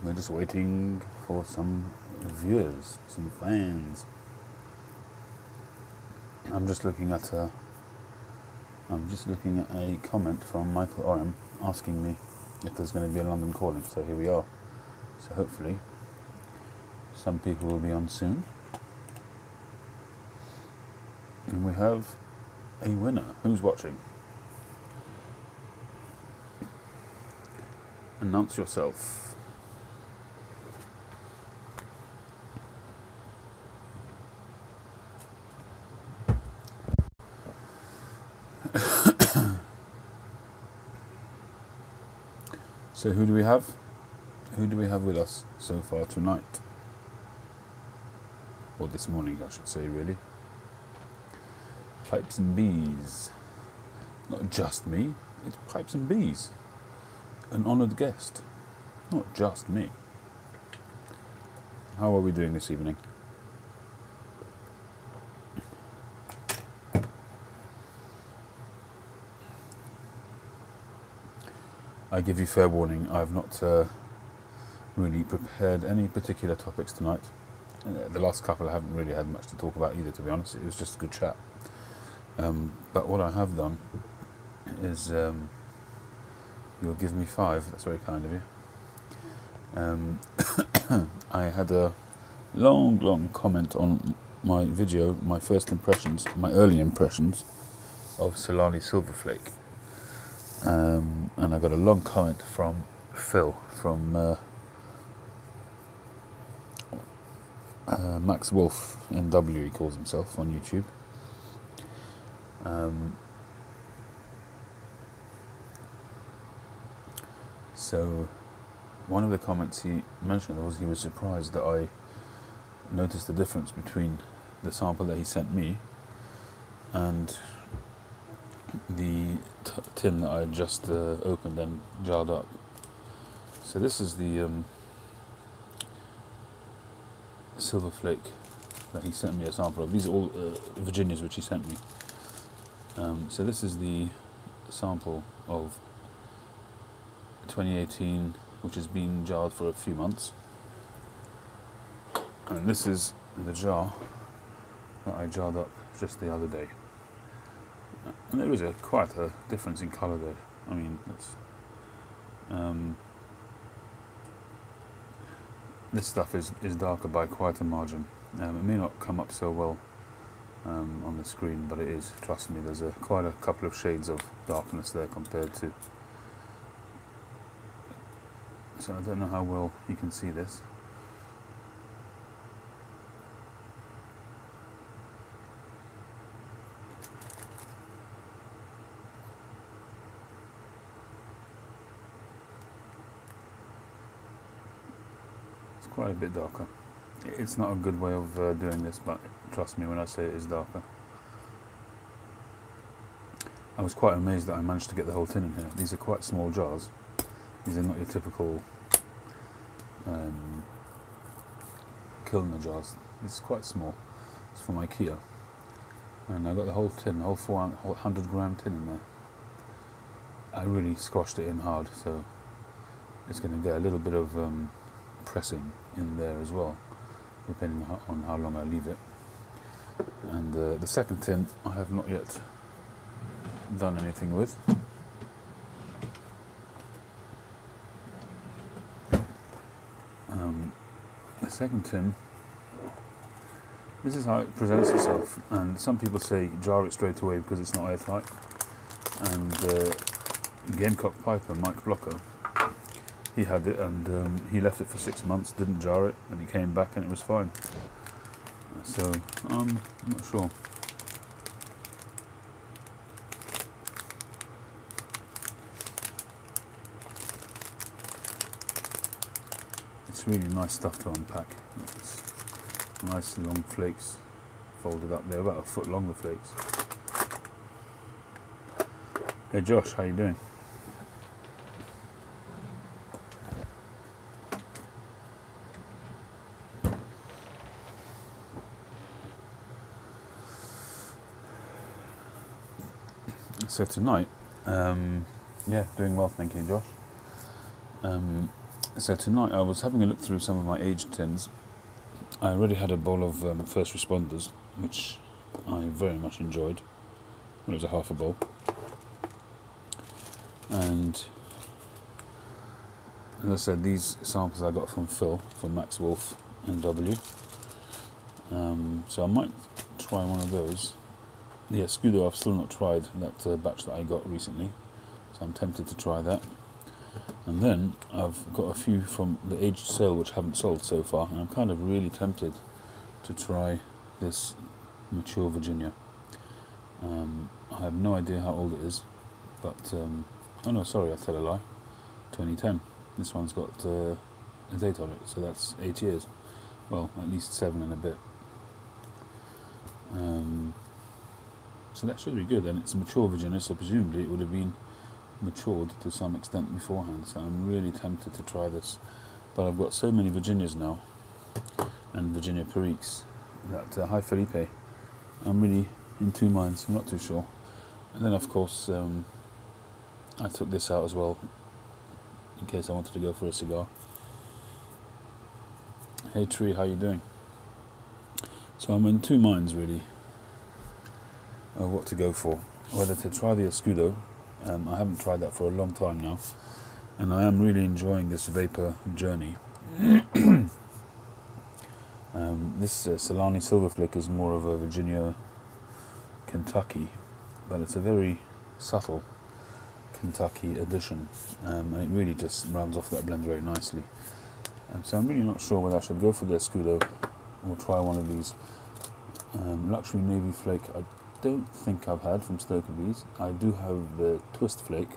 We're just waiting for some viewers, some fans. I'm just looking at a comment from Michael Oram asking me if there's going to be a London calling. So here we are. So hopefully some people will be on soon. And we have a winner. Who's watching? Announce yourself. So who do we have? Who do we have with us so far tonight? Or this morning, I should say, really. Pipes and Bees. Not just me, it's Pipes and Bees. An honoured guest. Not just me. How are we doing this evening? I give you fair warning, I've not really prepared any particular topics tonight. The last couple I haven't really had much to talk about either, to be honest. It was just a good chat. But what I have done is, you'll give me 5, that's very kind of you. I had a long comment on my video, my first impressions, my early impressions of Solani Silverflake. And I got a long comment from Phil, from Max Wolf NW, he calls himself on YouTube. So one of the comments he mentioned was he was surprised that I noticed the difference between the sample that he sent me and the tin that I had just opened and jarred up. So this is the Silverflake that he sent me a sample of. These are all Virginias which he sent me. So this is the sample of 2018, which has been jarred for a few months. And this is the jar that I jarred up just the other day. And there is quite a difference in colour there. I mean, this stuff is darker by quite a margin. It may not come up so well on the screen, but it is. Trust me, there's quite a couple of shades of darkness there compared to. So I don't know how well you can see this. Quite a bit darker. It's not a good way of doing this, but trust me when I say it is darker. I was quite amazed that I managed to get the whole tin in here. These are quite small jars. These are not your typical Kilner jars. This is quite small. It's from IKEA. And I got the whole tin, the whole 400 gram tin in there. I really squashed it in hard, so it's going to get a little bit of pressing in there as well, depending on how long I leave it. And the second tin I have not yet done anything with. The second tin, this is how it presents itself, and some people say jar it straight away because it's not airtight. And Gamecock Piper, Mike Blocker, he had it and he left it for 6 months, didn't jar it, and he came back and it was fine. So I'm not sure. It's really nice stuff to unpack. It's nice long flakes folded up there, about a foot long the flakes. Hey Josh, how you doing? So tonight, yeah, doing well, thank you, Josh. So tonight I was having a look through some of my aged tins. I already had a bowl of First Responders, which I very much enjoyed. Well, it was a half a bowl. And as I said, these samples I got from Phil, from Max Wolf NW. So I might try one of those. The Escudo I've still not tried, that batch that I got recently. So I'm tempted to try that. And then I've got a few from the aged sale which haven't sold so far, and I'm kind of really tempted to try this mature Virginia. I have no idea how old it is, but oh no, sorry, I tell a lie. 2010. This one's got a date on it, so that's 8 years. Well, at least 7 and a bit. So that should be good, and it's a mature Virginia, so presumably it would have been matured to some extent beforehand. So I'm really tempted to try this, but I've got so many Virginias now, and Virginia Periques, that hi Felipe, I'm really in two minds. I'm not too sure. And then of course I took this out as well in case I wanted to go for a cigar. Hey Tree, how you doing? So I'm in two minds really of what to go for, whether to try the Escudo. I haven't tried that for a long time now, and I am really enjoying this vapor journey. This Solani Silverflick is more of a Virginia Kentucky, but it's a very subtle Kentucky addition, and it really just rounds off that blend very nicely. So I'm really not sure whether I should go for the Escudo or try one of these. Luxury Navy Flake I don't think I've had from Stoker Bees. I do have the Twist Flake.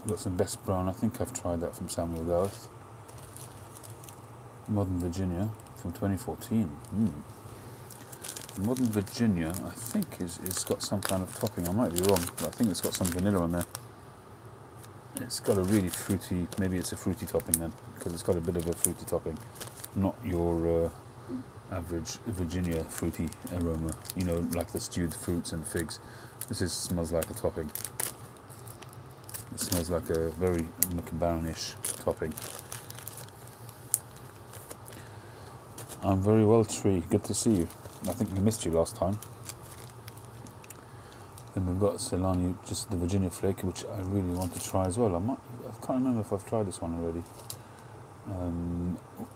Got some Best Brown, I think I've tried that from Samuel Gareth. Modern Virginia from 2014. Modern Virginia, I think it's got some kind of topping. I might be wrong, but I think it's got some vanilla on there. It's got a really fruity, maybe it's a fruity topping then, because it's got a bit of a fruity topping, not your average Virginia fruity aroma, you know, like the stewed fruits and figs. This smells like a topping. It smells like a very McBaronish topping. I'm very well, Tree. Good to see you. I think we missed you last time. Then we've got Solani, just the Virginia Flake, which I really want to try as well. I can't remember if I've tried this one already.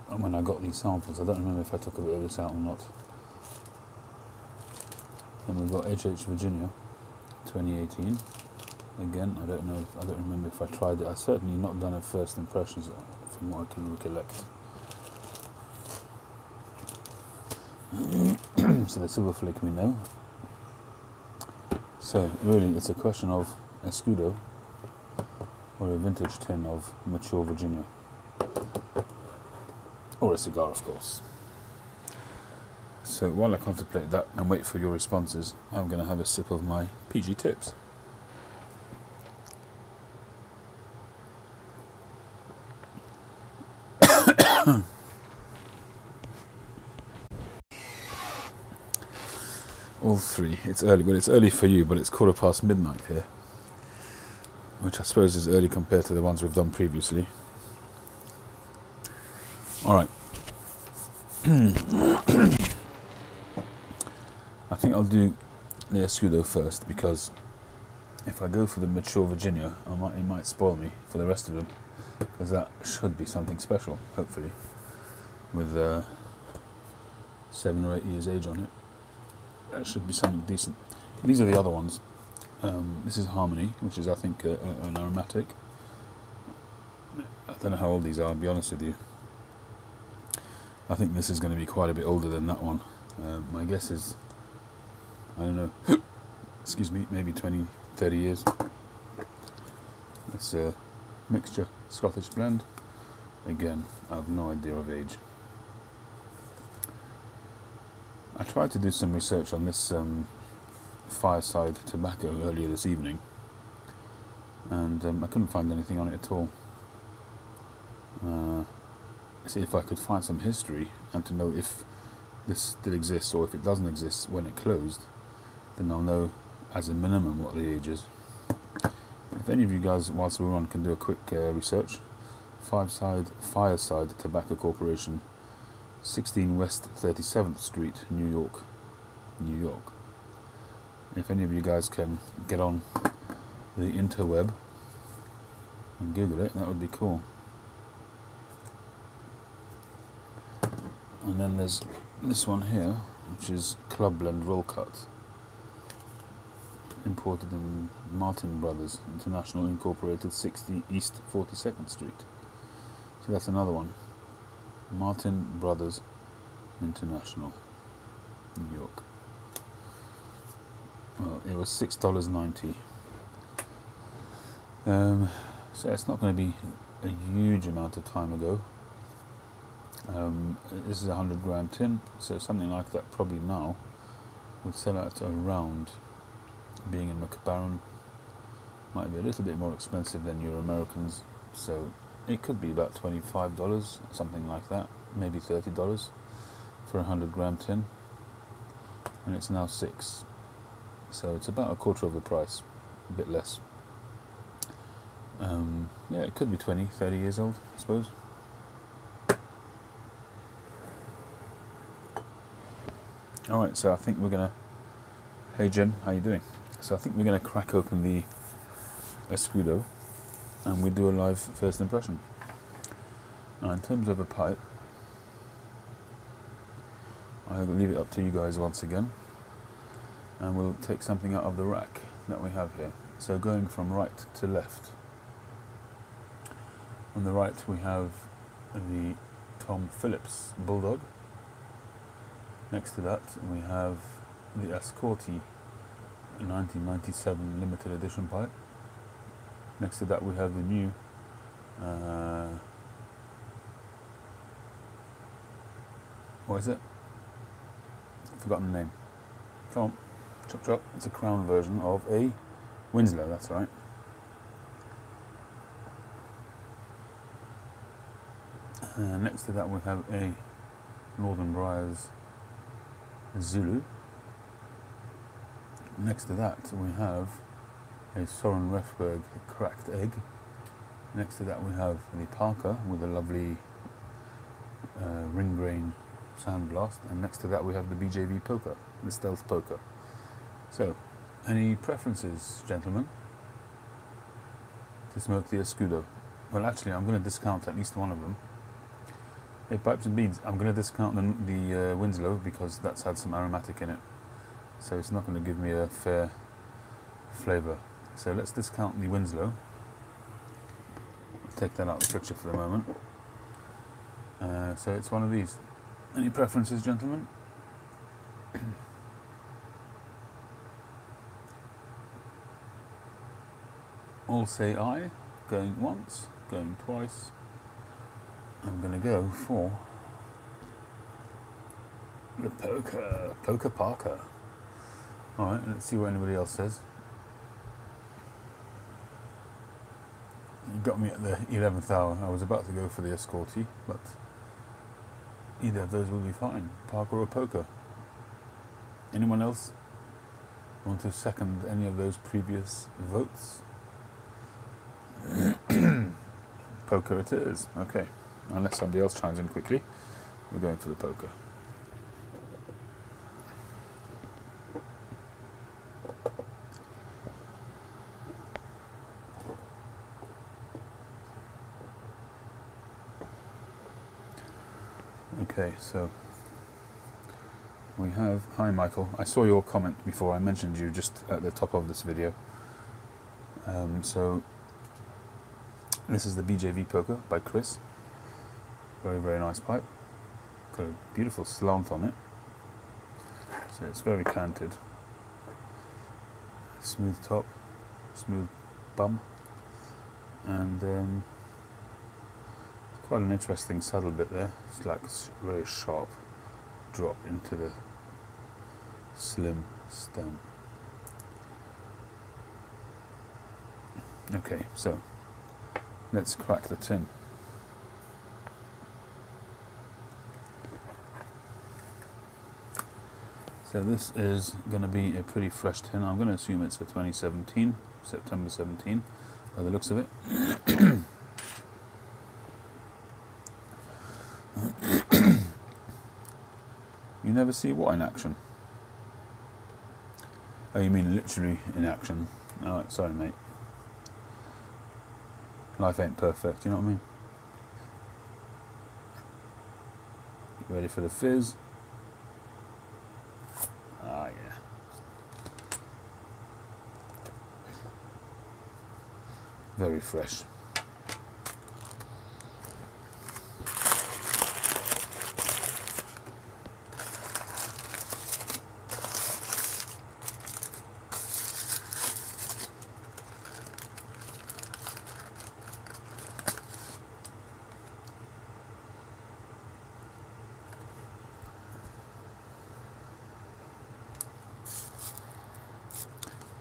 When I got these samples, I don't remember if I took a bit of this out or not. Then we've got HH Virginia, 2018. Again, I don't remember if I tried it. I've certainly not done a first impressions from what I can recollect. So the Silver Flake we know. So really it's a question of Escudo or a vintage tin of mature Virginia. Or a cigar, of course. So while I contemplate that and wait for your responses, I'm going to have a sip of my PG Tips. All three. It's early. Well, it's early for you, but it's midnight here, which I suppose is early compared to the ones we've done previously. Alright. I think I'll do the Escudo first, because if I go for the mature Virginia, it might spoil me for the rest of them, because that should be something special, hopefully, with 7 or 8 years age on it. That should be something decent. These are the other ones. This is Harmony, which is, I think, an aromatic. I don't know how old these are, I'll be honest with you. I think this is going to be quite a bit older than that one. My guess is, I don't know, excuse me, maybe 20, 30 years. It's a mixture Scottish blend. Again, I have no idea of age. I tried to do some research on this Fireside tobacco earlier this evening, and I couldn't find anything on it at all. See if I could find some history and to know if this still exists, or if it doesn't exist when it closed, then I'll know as a minimum what the age is. If any of you guys, whilst we're on, can do a quick research. Fireside Tobacco Corporation, 16 West 37th Street, New York. New York. If any of you guys can get on the interweb and Google it, that would be cool. And then there's this one here, which is Club Blend Roll Cut, imported in Martin Brothers International Incorporated, 60 East 42nd Street. So that's another one. Martin Brothers International, New York. Well, it was $6.90. So it's not going to be a huge amount of time ago. This is a 100-gram tin, so something like that probably now would sell out around, being in McBaron, might be a little bit more expensive than your Americans, so it could be about $25, something like that, maybe $30 for a 100-gram tin, and it's now $6, so it's about a quarter of the price, a bit less. Yeah, it could be 20, 30 years old, I suppose. Alright, so I think we're gonna... Hey Jim, how you doing? So I think we're gonna crack open the Escudo and we do a live first impression. Now, in terms of a pipe, I'll leave it up to you guys once again, and we'll take something out of the rack that we have here. So going from right to left. On the right we have the Tom Phillips Bulldog. Next to that we have the Ascorti 1997 limited edition pipe. Next to that we have the new what is it? I've forgotten the name. Come on, chop chop. It's a crown version of a Winslow, that's right. Next to that we have a Northern Briars Zulu. Next to that we have a Soren Refberg Cracked Egg. Next to that we have the Parker with a lovely ring grain sandblast, and next to that we have the BJV Poker, the Stealth Poker. So, any preferences, gentlemen, to smoke the Escudo? Well, actually I'm going to discount at least one of them. Hey, Pipes and Beans, I'm going to discount the Winslow because that's had some aromatic in it, so it's not going to give me a fair flavour. So let's discount the Winslow. Take that out of the picture for the moment. So it's one of these. Any preferences, gentlemen? All say aye. Going once, going twice. I'm going to go for the Poker Parker. Alright, let's see what anybody else says. You got me at the 11th hour. I was about to go for the Escorti, but either of those will be fine. Parker or Poker. Anyone else want to second any of those previous votes? Poker it is. Okay. Unless somebody else chimes in quickly, we're going for the Poker. Okay, so we have... Hi Michael, I saw your comment before. I mentioned you just at the top of this video. So this is the BJV Poker by Chris. Very, very nice pipe. Got a beautiful slant on it. So it's very canted. Smooth top, smooth bum, and quite an interesting saddle bit there. It's like a very sharp drop into the slim stem. Okay, so let's crack the tin. So this is going to be a pretty fresh tin. I'm going to assume it's for 2017, September 17. by the looks of it. You never see what in action? Oh, you mean literally in action? Alright, sorry mate. Life ain't perfect, you know what I mean? You ready for the fizz? Ah, yeah. Very fresh.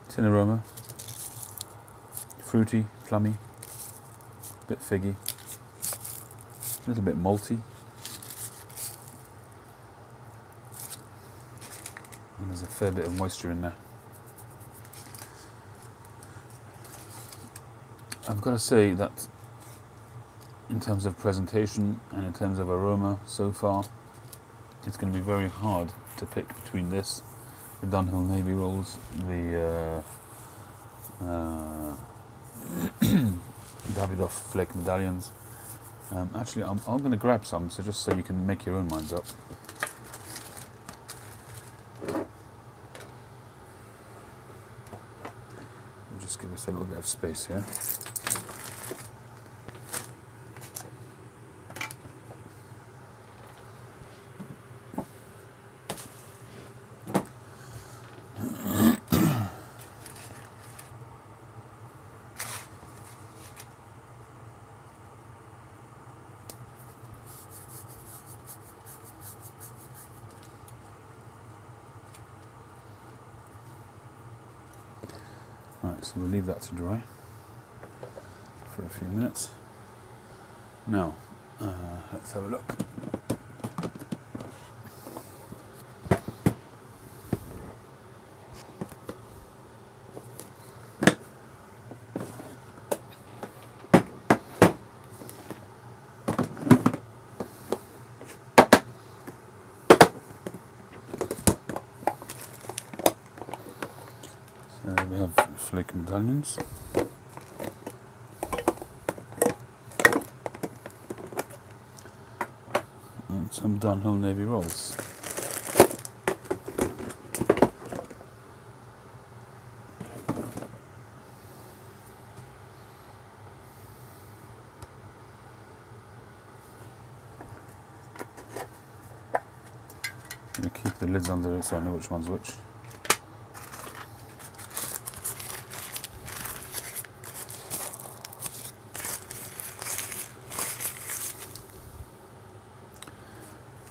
Tin aroma, fruity, plummy, a bit figgy, a little bit malty, and there's a fair bit of moisture in there. I've got to say that in terms of presentation and in terms of aroma so far, it's going to be very hard to pick between this, the Dunhill Navy rolls, the Davidoff flake medallions. Actually, I'm going to grab some, so just so you can make your own minds up. We'll just give us a little bit of space here. Right, so we'll leave that to dry for a few minutes. Now, let's have a look. We have flake medallions. And some Dunhill Navy rolls. I'm going to keep the lids under it so I know which one's which.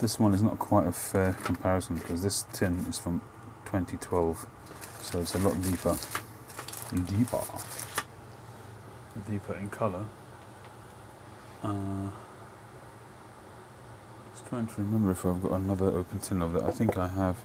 This one is not quite a fair comparison because this tin is from 2012, so it's a lot deeper in colour. Just trying to remember if I've got another open tin of that. I think I have.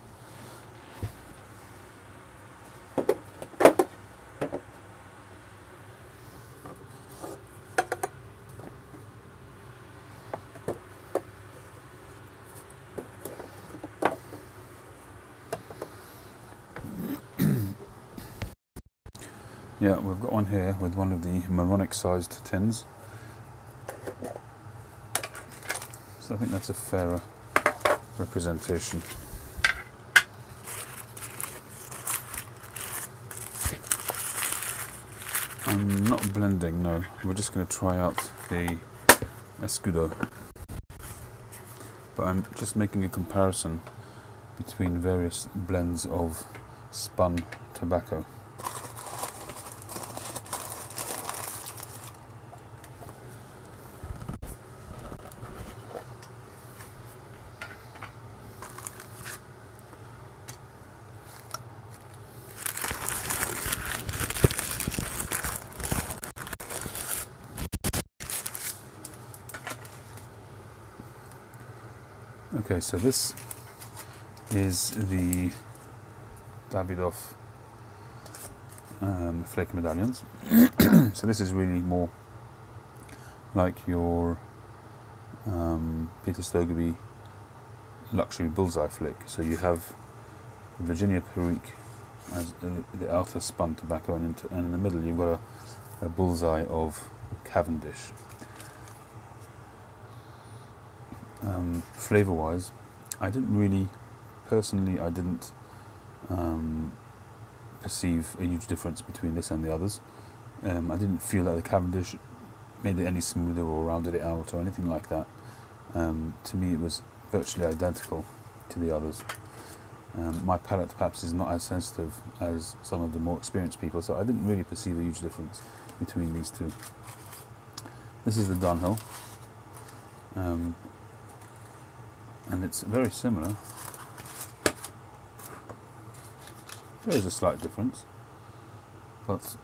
Yeah, we've got one here with one of the Moronic sized tins. So I think that's a fairer representation. I'm not blending, no. We're just going to try out the Escudo. But I'm just making a comparison between various blends of spun tobacco. Okay, so this is the Davidoff flaky medallions. So this is really more like your Peter Stokkebye luxury bullseye flick. So you have Virginia Perique as the outer spun tobacco, and in the middle you've got a bullseye of Cavendish. Flavour wise, I didn't perceive a huge difference between this and the others. I didn't feel that the Cavendish made it any smoother or rounded it out or anything like that. To me it was virtually identical to the others. My palate perhaps is not as sensitive as some of the more experienced people, so I didn't really perceive a huge difference between these two. This is the Dunhill, and it's very similar. There is a slight difference, but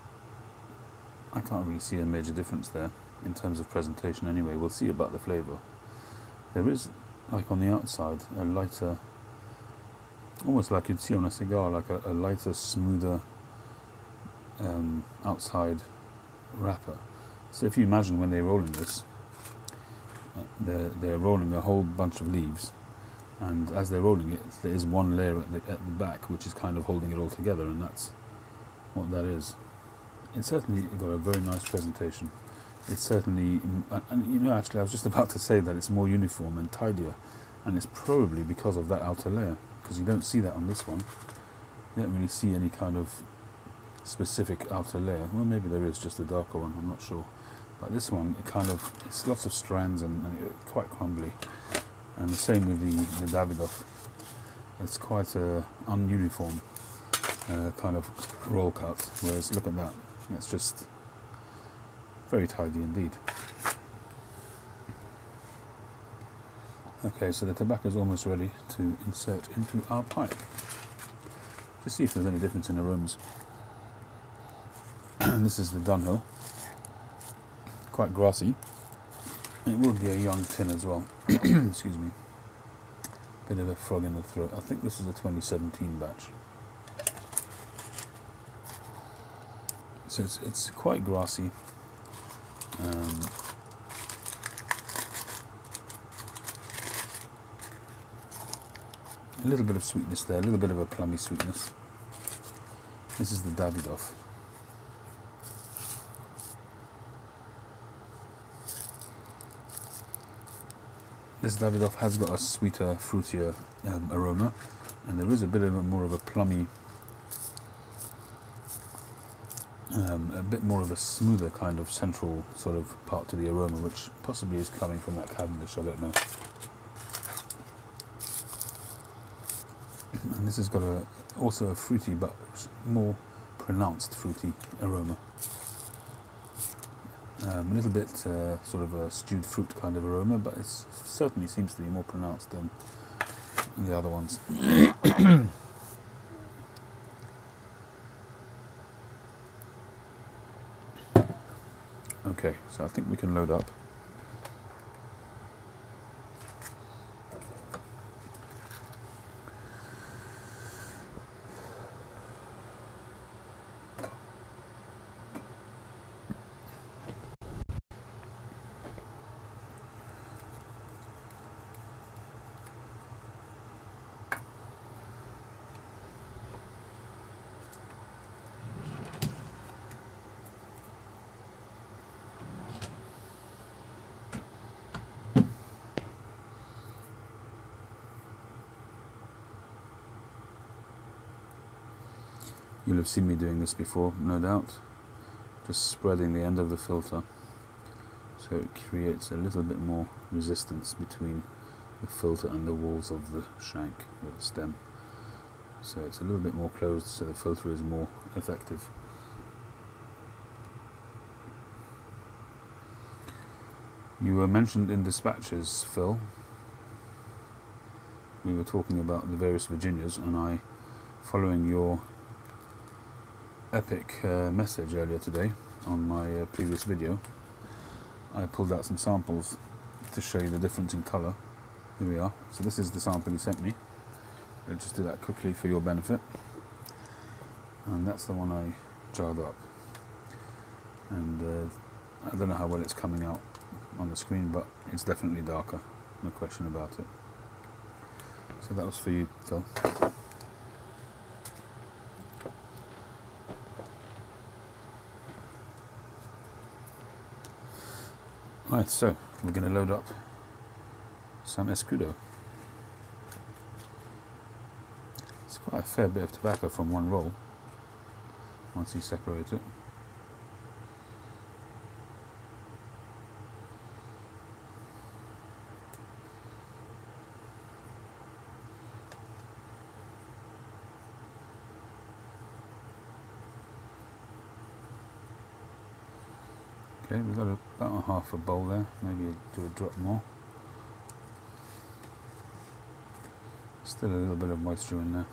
I can't really see a major difference there in terms of presentation anyway. We'll see about the flavour. There is, like on the outside, a lighter, almost like you'd see on a cigar, like a lighter, smoother outside wrapper. So if you imagine when they're rolling this, they're rolling a whole bunch of leaves, and as they're rolling it, there is one layer at the back which is kind of holding it all together, and that's what that is. It's certainly got a very nice presentation. It's certainly, and you know, actually I was just about to say that it's more uniform and tidier, and it's probably because of that outer layer, because you don't see that on this one. You don't really see any kind of specific outer layer. Well, maybe there is, just a darker one, I'm not sure. But this one, it's lots of strands and quite crumbly. And the same with the Davidoff. It's quite a ununiform kind of roll cut, whereas look at that, it's just very tidy indeed. Okay, so the tobacco is almost ready to insert into our pipe. To see if there's any difference in aromas. This is the Dunhill. Quite grassy. It will be a young tin as well. Excuse me. Bit of a frog in the throat. I think this is a 2017 batch. So it's quite grassy. A little bit of sweetness there, a little bit of a plummy sweetness. This is the Davidoff. This Davidoff has got a sweeter, fruitier aroma, and there is a bit of more of a plummy, a bit more of a smoother kind of central sort of part to the aroma, which possibly is coming from that Cavendish, I don't know. And this has got also a fruity but more pronounced fruity aroma. A little bit sort of a stewed fruit kind of aroma, but it certainly seems to be more pronounced than the other ones. Okay, so I think we can load up. You'll have seen me doing this before, no doubt. Just spreading the end of the filter so it creates a little bit more resistance between the filter and the walls of the shank or the stem. So it's a little bit more closed, so the filter is more effective. You were mentioned in dispatches, Phil. We were talking about the various Virginias, and I, following your epic message earlier today on my previous video, I pulled out some samples to show you the difference in colour. Here we are. So this is the sample you sent me. I'll just do that quickly for your benefit. And that's the one I jarred up. And I don't know how well it's coming out on the screen, but it's definitely darker, no question about it. So that was for you, Phil. Right, so we're going to load up some Escudo. It's quite a fair bit of tobacco from one roll, once you separate it. Okay, we've got about a half a bowl there, maybe do a drop more. Still a little bit of moisture in there.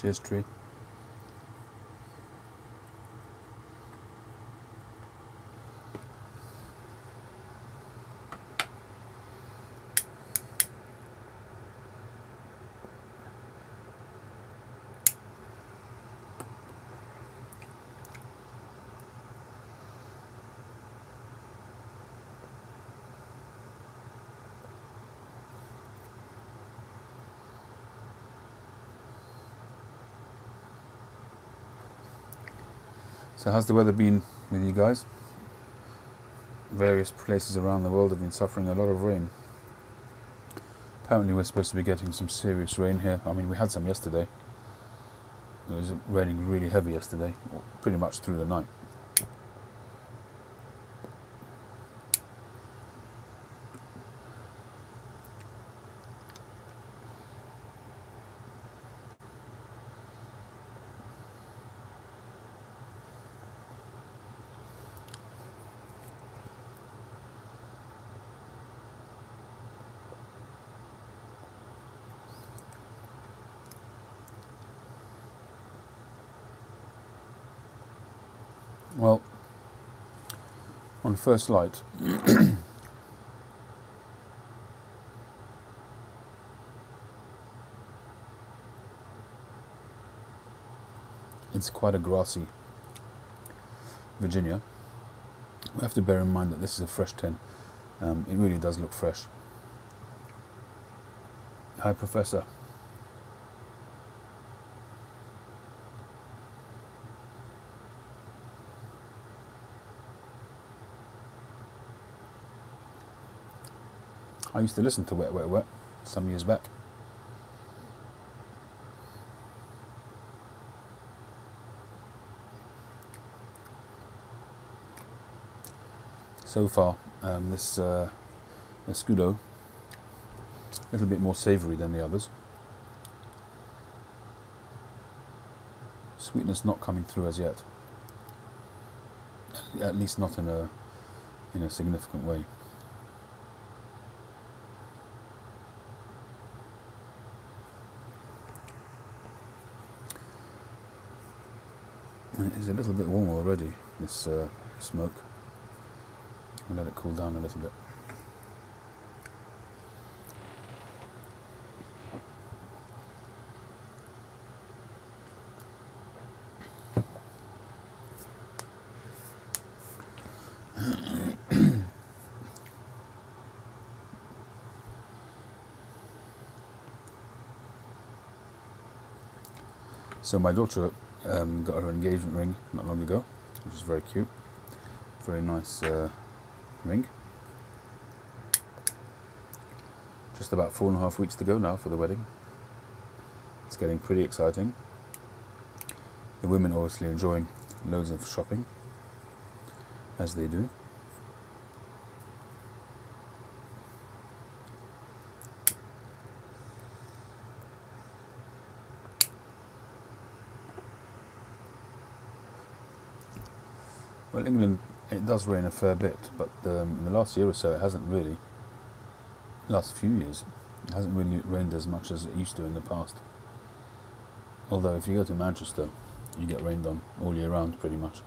Cheers, tree. So how's the weather been with you guys? Various places around the world have been suffering a lot of rain. Apparently we're supposed to be getting some serious rain here. I mean, we had some yesterday. It was raining really heavy yesterday, pretty much through the night. Well, on first light, it's quite a grassy Virginia. We have to bear in mind that this is a fresh tin. It really does look fresh. Hi, Professor. I used to listen to Wet Wet Wet some years back. So far, this Escudo, a little bit more savoury than the others. Sweetness not coming through as yet, at least not in a significant way. And it is a little bit warm already, this smoke. I'll let it cool down a little bit. So my daughter got her engagement ring not long ago, which is very cute. Very nice ring. Just about 4.5 weeks to go now for the wedding. it's getting pretty exciting. The women obviously enjoying loads of shopping, as they do. Well, England, it does rain a fair bit, but in the last year or so it hasn't really. Last few years, it hasn't really rained as much as it used to in the past. Although if you go to Manchester, you get rained on all year round pretty much.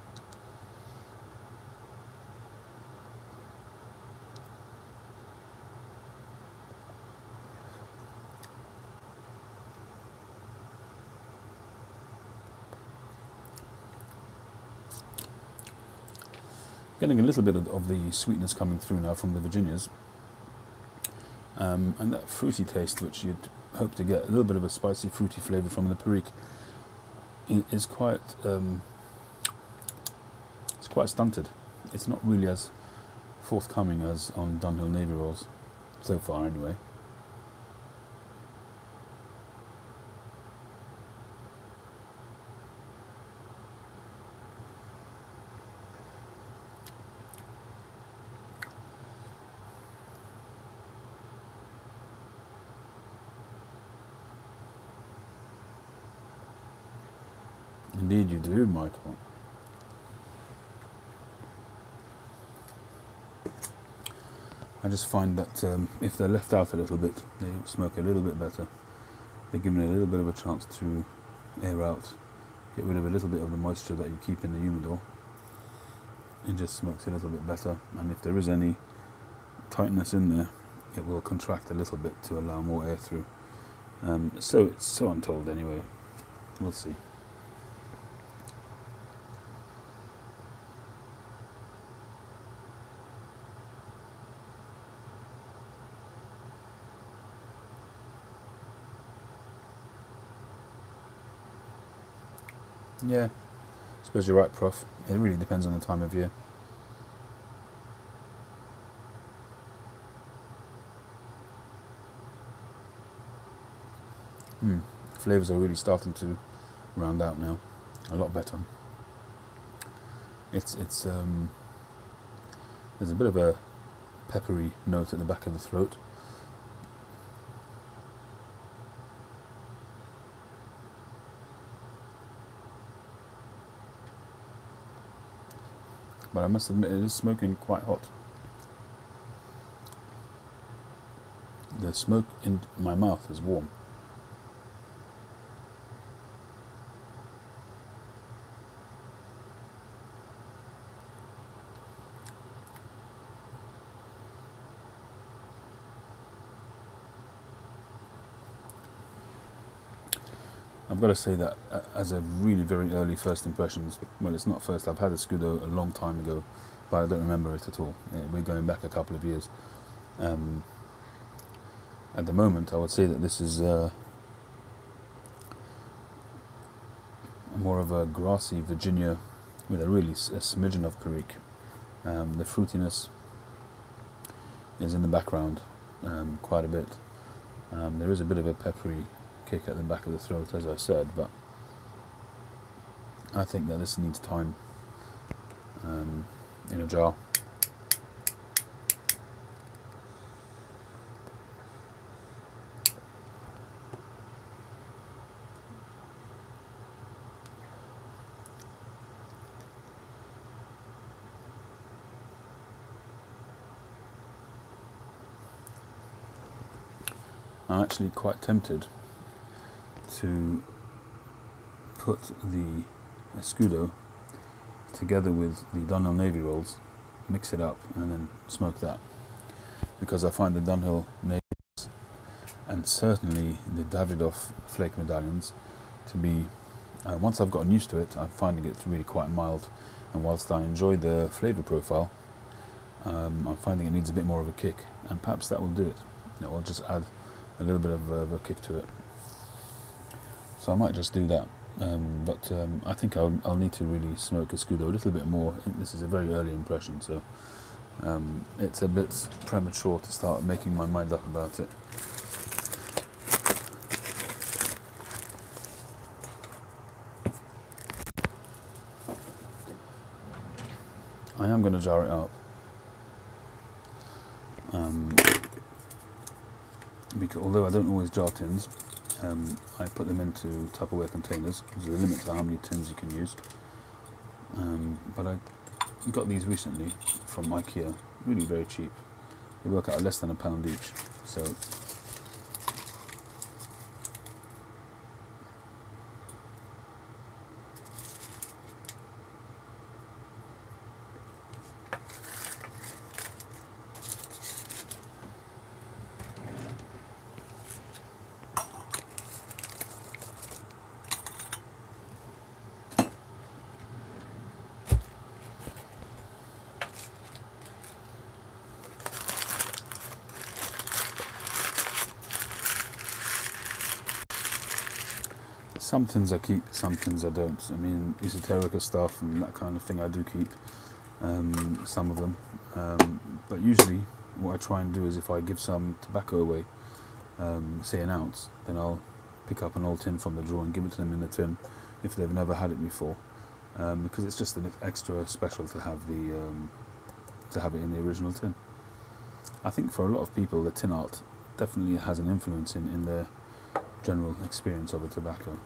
Getting a little bit of the sweetness coming through now from the Virginias, and that fruity taste which you'd hope to get, a little bit of a spicy fruity flavour from the Perique, is quite it's quite stunted. It's not really as forthcoming as on Dunhill Navy rolls, so far anyway. Indeed you do, Michael. I just find that if they're left out a little bit, they smoke a little bit better. They're given a little bit of a chance to air out, get rid of a little bit of the moisture that you keep in the humidor. It just smokes a little bit better, and if there is any tightness in there, it will contract a little bit to allow more air through. So I'm told anyway. We'll see. Yeah, I suppose you're right, Prof. It really depends on the time of year. Flavours are really starting to round out now, a lot better. It's there's a bit of a peppery note at the back of the throat. But I must admit, it is smoking quite hot. The smoke in my mouth is warm. I've got to say that as a really very early first impressions, well, it's not first, I've had a Scudo a long time ago, but I don't remember it at all. We're going back a couple of years. At the moment, I would say that this is more of a grassy Virginia with a smidgen of Perique. The fruitiness is in the background quite a bit. There is a bit of a peppery kick at the back of the throat, as I said, but I think that this needs time in a jar. I'm actually quite tempted to put the Scudo together with the Dunhill Navy rolls, mix it up, and then smoke that, because I find the Dunhill Navy and certainly the Davidoff flake medallions to be, once I've gotten used to it, I'm finding it really quite mild, and whilst I enjoy the flavour profile, I'm finding it needs a bit more of a kick, and perhaps that will do it. It will just add a little bit of a kick to it. So I might just do that, but I think I'll need to really smoke a Scudo a little bit more. This is a very early impression, so it's a bit premature to start making my mind up about it. I am going to jar it up. Because although I don't always jar tins, I put them into Tupperware containers. There's a limit to how many tins you can use. But I got these recently from IKEA, really very cheap. They work out less than £1 each. So some tins I keep, some tins I don't. I mean, esoterica stuff and that kind of thing I do keep, some of them. But usually what I try and do is if I give some tobacco away, say an ounce, then I'll pick up an old tin from the drawer and give it to them in the tin if they've never had it before, because it's just an extra special to have it in the original tin. I think for a lot of people the tin art definitely has an influence in their general experience of a tobacco.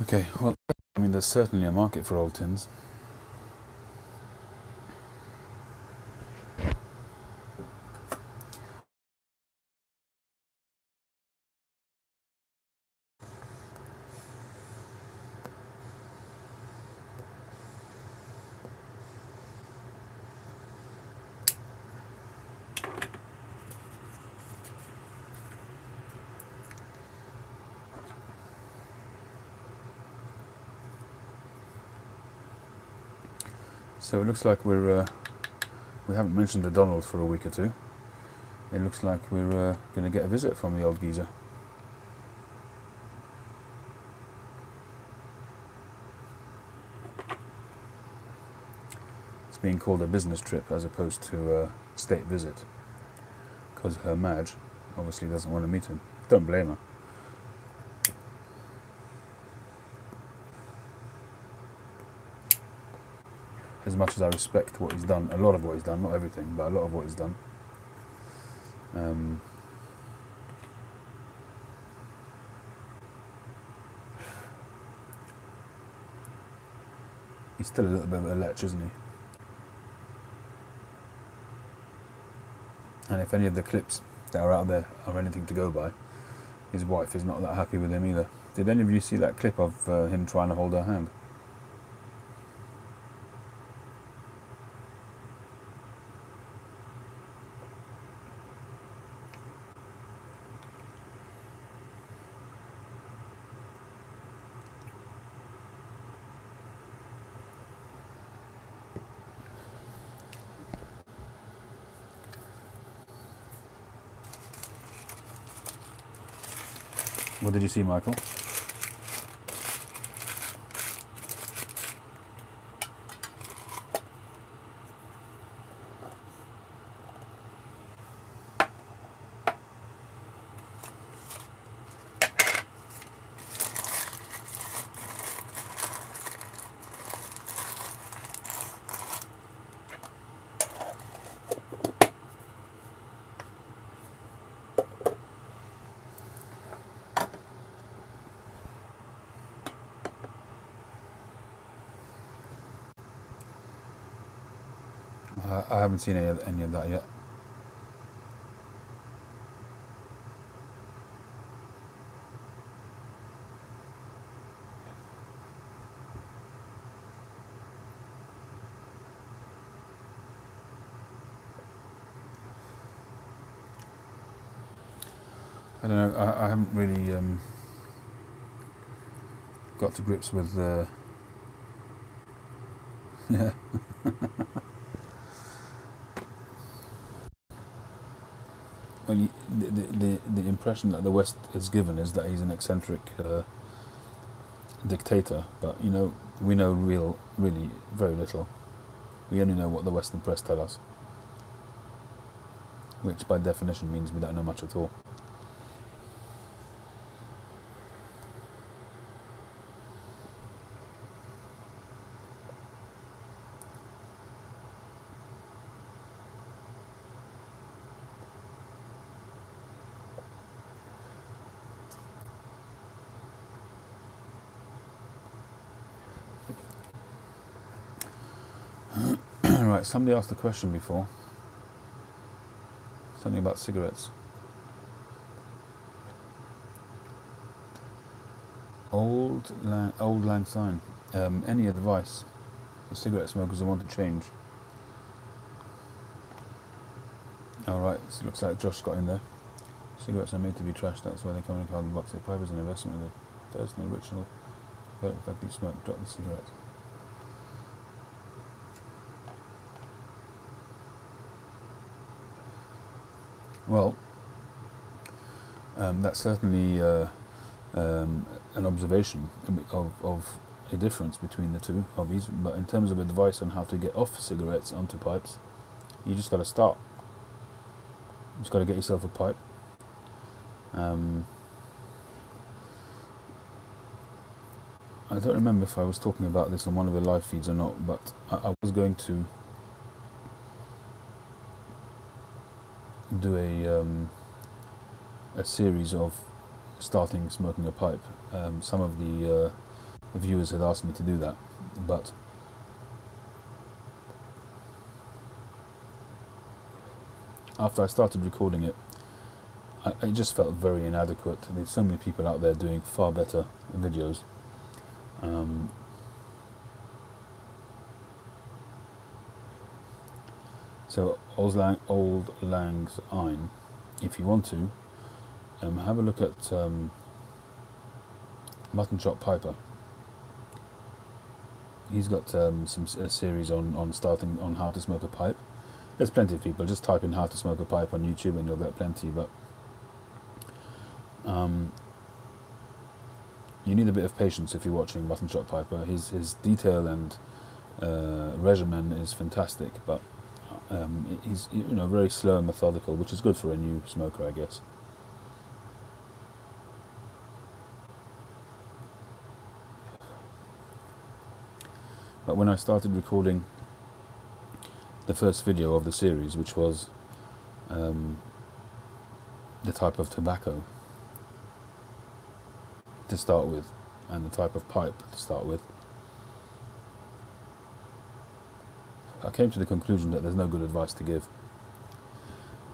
Okay, well, I mean, there's certainly a market for old tins. So it looks like we haven't mentioned the Donald for a week or two. It looks like we're going to get a visit from the old geezer. It's being called a business trip as opposed to a state visit, because her Madge obviously doesn't want to meet him. Don't blame her. As much as I respect what he's done, a lot of what he's done, not everything, but a lot of what he's done. He's still a little bit of a lech, isn't he? And if any of the clips that are out there are anything to go by, his wife is not that happy with him either. Did any of you see that clip of him trying to hold her hand? What did you see, Michael? I haven't seen any of that yet. I don't know. I haven't really got to grips with. Yeah. Well, the impression that the West is given is that he's an eccentric dictator, but we know really very little. We only know what the Western press tell us, which by definition means we don't know much at all. Right, somebody asked a question before, something about cigarettes. Old Lang Syne. Any advice for cigarette smokers who want to change? Alright, so it looks like Josh got in there. Cigarettes are made to be trashed, that's why they come in a carbon box. If pipe is an investment in a personal ritual, but in fact you smoke, drop the cigarette. Well, that's certainly an observation of a difference between the two hobbies, but in terms of advice on how to get off cigarettes onto pipes, you just got to start. You just got to get yourself a pipe. I don't remember if I was talking about this on one of the live feeds or not, but I was going to do a series of starting smoking a pipe. Some of the viewers had asked me to do that, but after I started recording it, I just felt very inadequate. There's so many people out there doing far better videos. So Old Lang Syne, if you want to, have a look at Mutton Chop Piper. He's got a series on starting on how to smoke a pipe. There's plenty of people. Just type in how to smoke a pipe on YouTube and you'll get plenty. But you need a bit of patience if you're watching Mutton Chop Piper. His detail and regimen is fantastic, but he's very slow and methodical, which is good for a new smoker, I guess. But when I started recording the first video of the series, which was the type of tobacco to start with and the type of pipe to start with, I came to the conclusion that there's no good advice to give,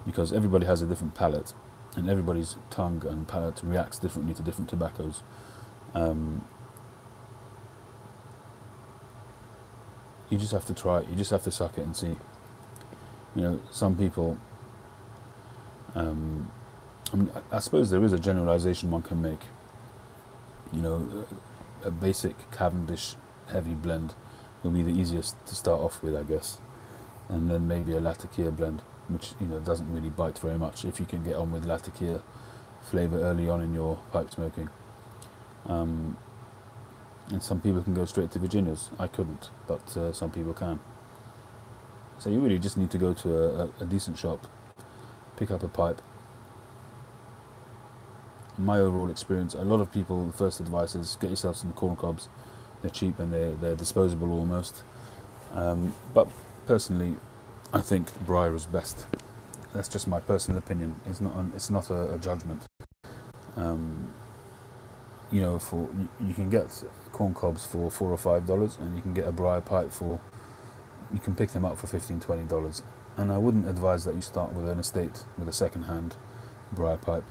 because everybody has a different palate and everybody's tongue and palate reacts differently to different tobaccos. You just have to try it. You just have to suck it and see. Some people, I suppose there is a generalization one can make. A basic Cavendish heavy blend will be the easiest to start off with, I guess, and then maybe a Latakia blend, which doesn't really bite very much if you can get on with Latakia flavour early on in your pipe smoking. And some people can go straight to Virginias. I couldn't, but some people can. So you really just need to go to a decent shop, pick up a pipe. In my overall experience, a lot of people, the first advice is get yourself some corn cobs. They're cheap and they're disposable almost. But personally, I think Briar is best. That's just my personal opinion. It's not a judgment. You can get corn cobs for $4 or $5, and you can get a Briar pipe for you can pick them up for $15–20. And I wouldn't advise that you start with an estate with a second-hand briar pipe,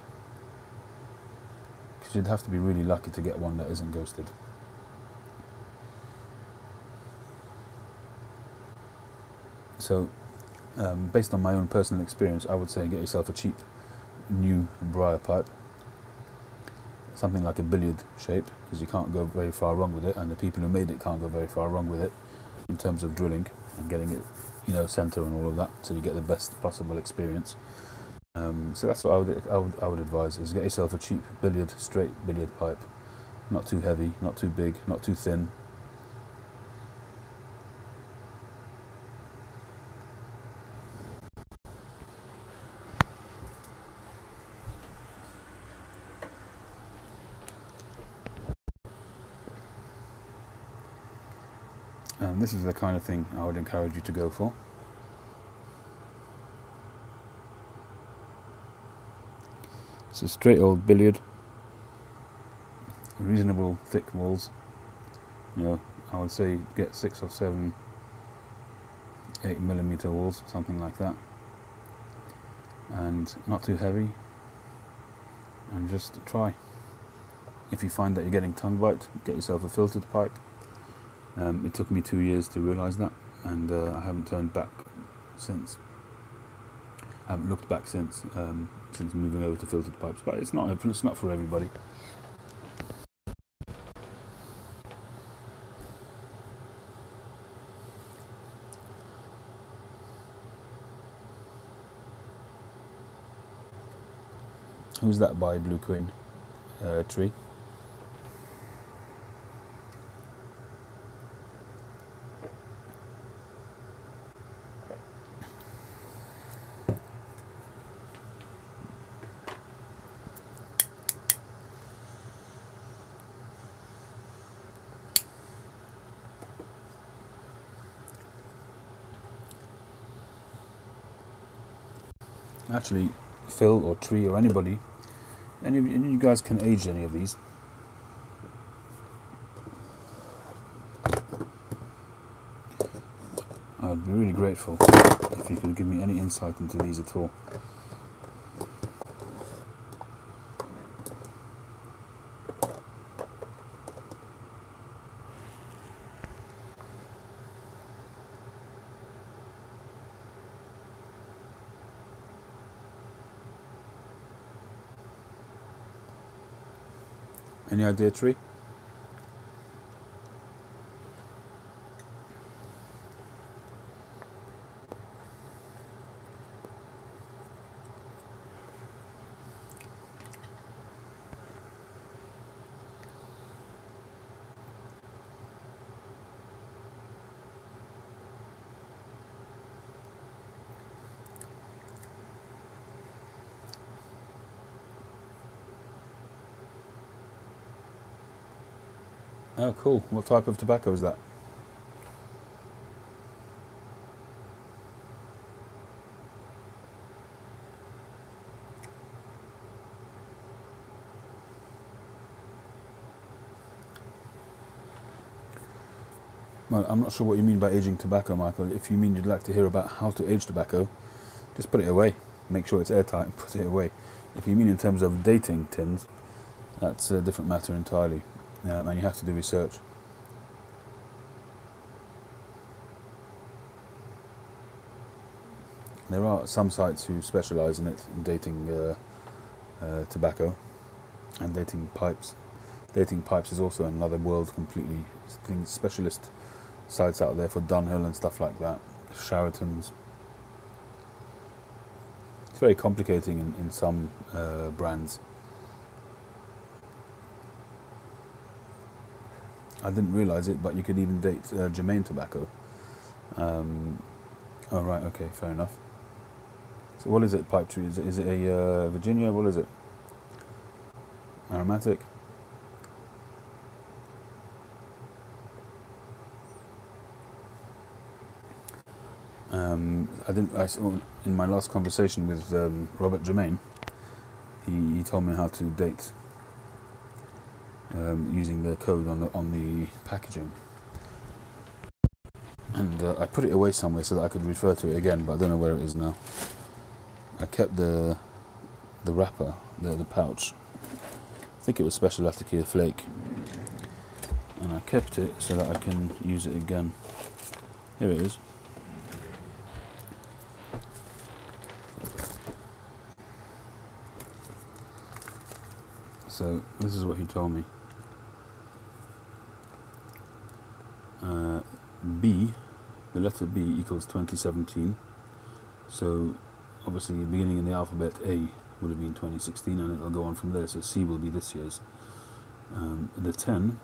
because you'd have to be really lucky to get one that isn't ghosted. So, based on my own personal experience, I would say get yourself a cheap new briar pipe, something like a billiard shape, because you can't go very far wrong with it, and the people who made it can't go very far wrong with it in terms of drilling and getting it, center and all of that, so you get the best possible experience. So that's what I would advise, is get yourself a cheap straight billiard pipe, not too heavy, not too big, not too thin. And this is the kind of thing I would encourage you to go for. It's a straight old billiard, reasonable thick walls. I would say get 6 or 7, 8mm walls, something like that, and not too heavy. And just try. If you find that you're getting tongue bite, get yourself a filtered pipe. It took me 2 years to realise that, and I haven't turned back since. I haven't looked back since moving over to filtered pipes, but it's not for everybody. Who's that by Blue Queen tree? Actually, Phil or Tree or anybody, any of you guys can age any of these. I'd be really grateful if you could give me any insight into these at all. Any idea, Tree? Oh, cool. What type of tobacco is that? Well, I'm not sure what you mean by aging tobacco, Michael. If you mean you'd like to hear about how to age tobacco, just put it away. Make sure it's airtight and put it away. If you mean in terms of dating tins, that's a different matter entirely. And you have to do research. There are some sites who specialise in it, in dating tobacco and dating pipes. Dating pipes is also another world completely. Specialist sites out there for Dunhill and stuff like that, Sheraton's. It's very complicating in some brands. I didn't realise it, but you could even date Germain tobacco. Oh right, okay, fair enough. So what is it, pipe tree? Is it a Virginia? What is it? Aromatic? I saw in my last conversation with Robert Germain, he told me how to date using the code on the packaging. and I put it away somewhere so that I could refer to it again, but I don't know where it is now. I kept the wrapper, the pouch. I think it was Special Latakia Flake, and I kept it so that I can use it again. Here it is. So this is what he told me. B, the letter B equals 2017. So obviously beginning in the alphabet, A would have been 2016, and it'll go on from there. So C will be this year's. The 10,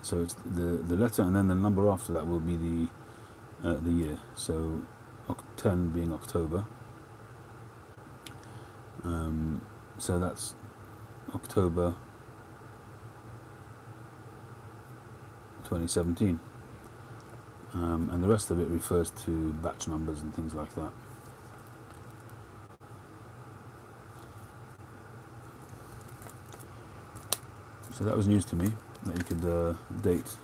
so it's the letter and then the number after that will be the year. So 10 being October. So that's October 2017. And the rest of it refers to batch numbers and things like that. So that was news to me, that you could date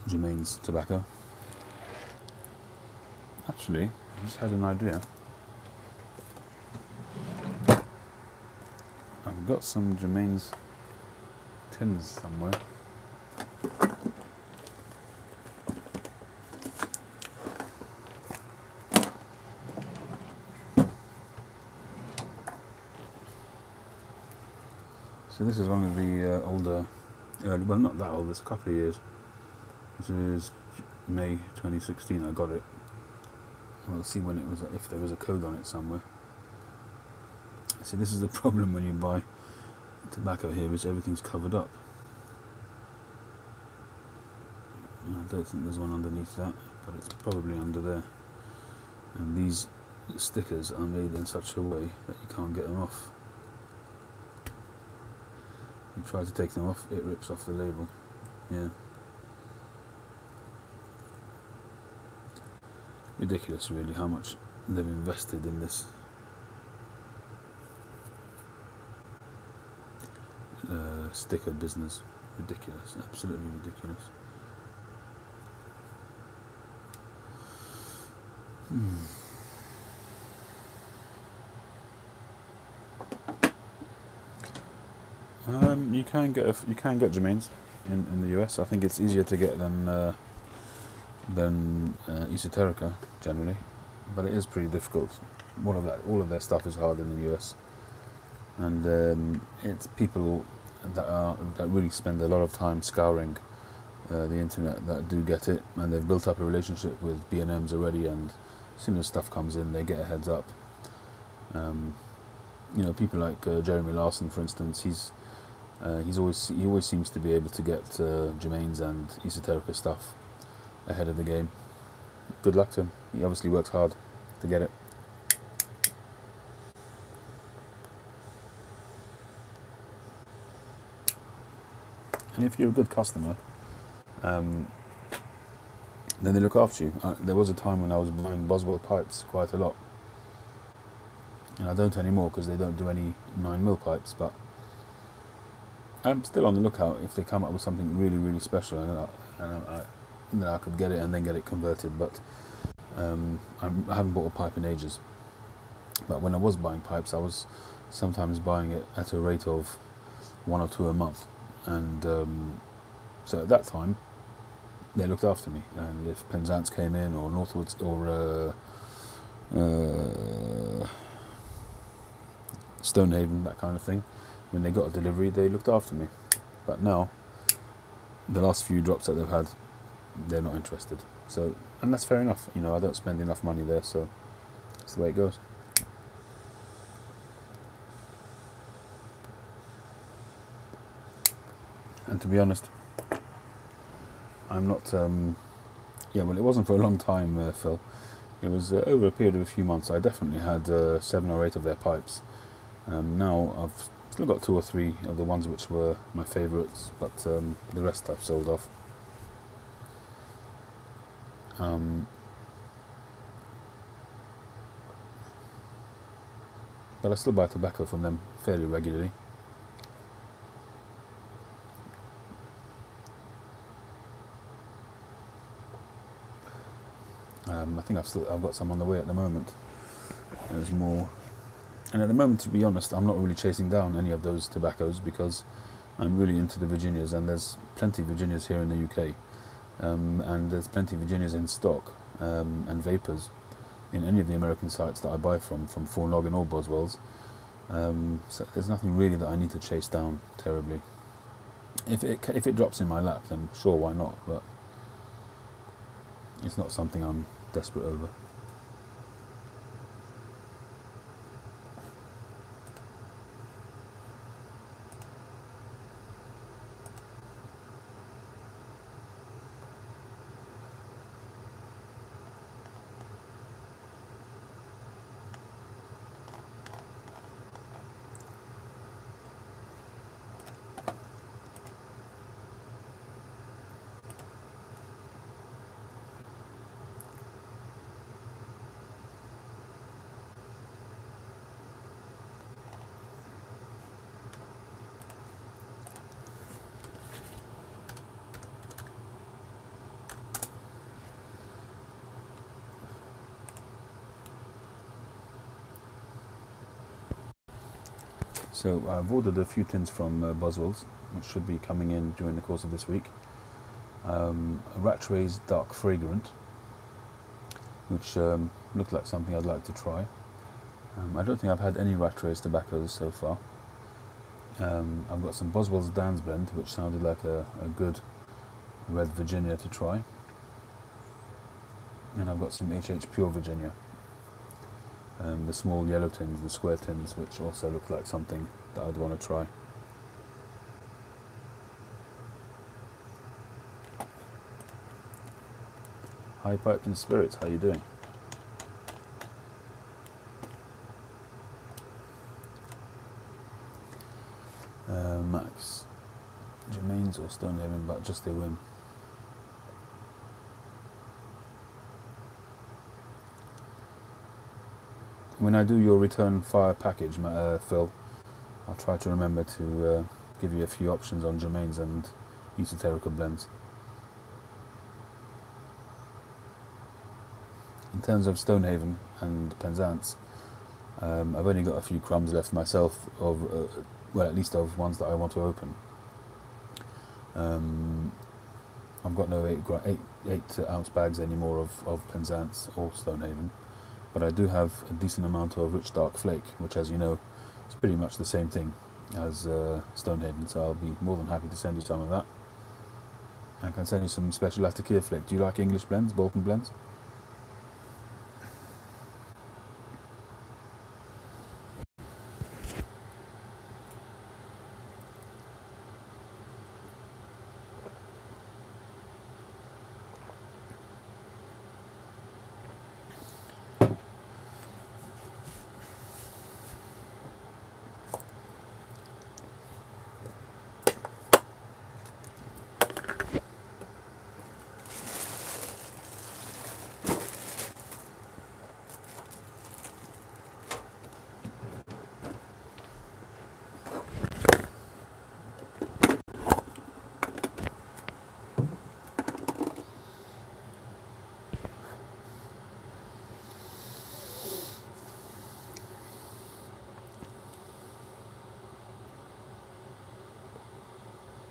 Germain's tobacco. Actually, I just had an idea. I've got some Germain's tins somewhere. So this is one of the older, well, not that old, it's a couple of years. This is May 2016 I got it. We'll see when it was, if there was a code on it somewhere. So this is the problem when you buy tobacco here, is everything's covered up. I don't think there's one underneath that, but it's probably under there. And these stickers are made in such a way that you can't get them off. You try to take them off, it rips off the label. Yeah. Ridiculous, really, how much they've invested in this sticker business. Ridiculous, absolutely ridiculous. You can get Germain's in the US. I think it's easier to get than Esoterica generally, but it is pretty difficult. All of their stuff is hard in the US, and it's people that really spend a lot of time scouring the internet that do get it, and they've built up a relationship with B&Ms already, and as soon as stuff comes in, they get a heads up. You know, people like Jeremy Larson, for instance, he always seems to be able to get Germain's and Esoterica stuff ahead of the game. Good luck to him. He obviously works hard to get it. And if you're a good customer, then they look after you. There was a time when I was buying Boswell pipes quite a lot, and I don't anymore because they don't do any 9mm pipes, but I'm still on the lookout if they come up with something really, really special, and I could get it and then get it converted. But I haven't bought a pipe in ages. But when I was buying pipes, I was sometimes buying it at a rate of 1 or 2 a month, and so at that time they looked after me. And if Penzance came in, or Northwoods, or Stonehaven, that kind of thing, when they got a delivery, they looked after me. But now, the last few drops that they've had, they're not interested. So, and that's fair enough. You know, I don't spend enough money there, so that's the way it goes. And to be honest, I'm not. Yeah, well, it wasn't for a long time, Phil. It was over a period of a few months. I definitely had 7 or 8 of their pipes. Now I've still got 2 or 3 of the ones which were my favourites, but the rest I've sold off. But I still buy tobacco from them fairly regularly. I think I've got some on the way at the moment. There's more, and at the moment, to be honest, I'm not really chasing down any of those tobaccos because I'm really into the Virginias, and there's plenty of Virginias here in the UK, and there's plenty of Virginias in stock, and vapors in any of the American sites that I buy from Four Noggin or Boswell's. So there's nothing really that I need to chase down terribly. If it drops in my lap, then sure, why not? But it's not something I'm desperate over. So I've ordered a few tins from Boswell's, which should be coming in during the course of this week. A Rattray Dark Fragrant, which looked like something I'd like to try. I don't think I've had any Rattray's tobaccos so far. I've got some Boswell's Dan's Blend, which sounded like a good red Virginia to try. And I've got some HH Pure Virginia. The small yellow tins, the square tins, which also look like something that I'd want to try. Hi Pipe and Spirits, how you doing? Max, Jermaine's or Stonehaven, but just a whim. When I do your return fire package, Phil, I'll try to remember to give you a few options on Jermaine's and Esoterica blends. In terms of Stonehaven and Penzance, I've only got a few crumbs left myself of, well, at least of ones that I want to open. I've got no 8 ounce bags anymore of Penzance or Stonehaven, but I do have a decent amount of Rich Dark Flake, which, as you know, is pretty much the same thing as Stonehaven, so I'll be more than happy to send you some of that. I can send you some special Latakia Flake. Do you like English blends, Bolton blends?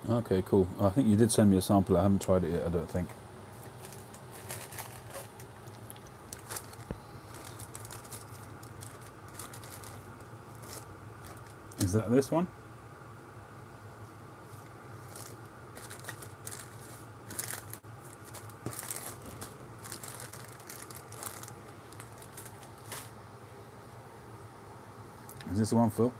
Okay, cool. I think you did send me a sample. I haven't tried it yet, I don't think. Is that this one? Is this the one, Phil?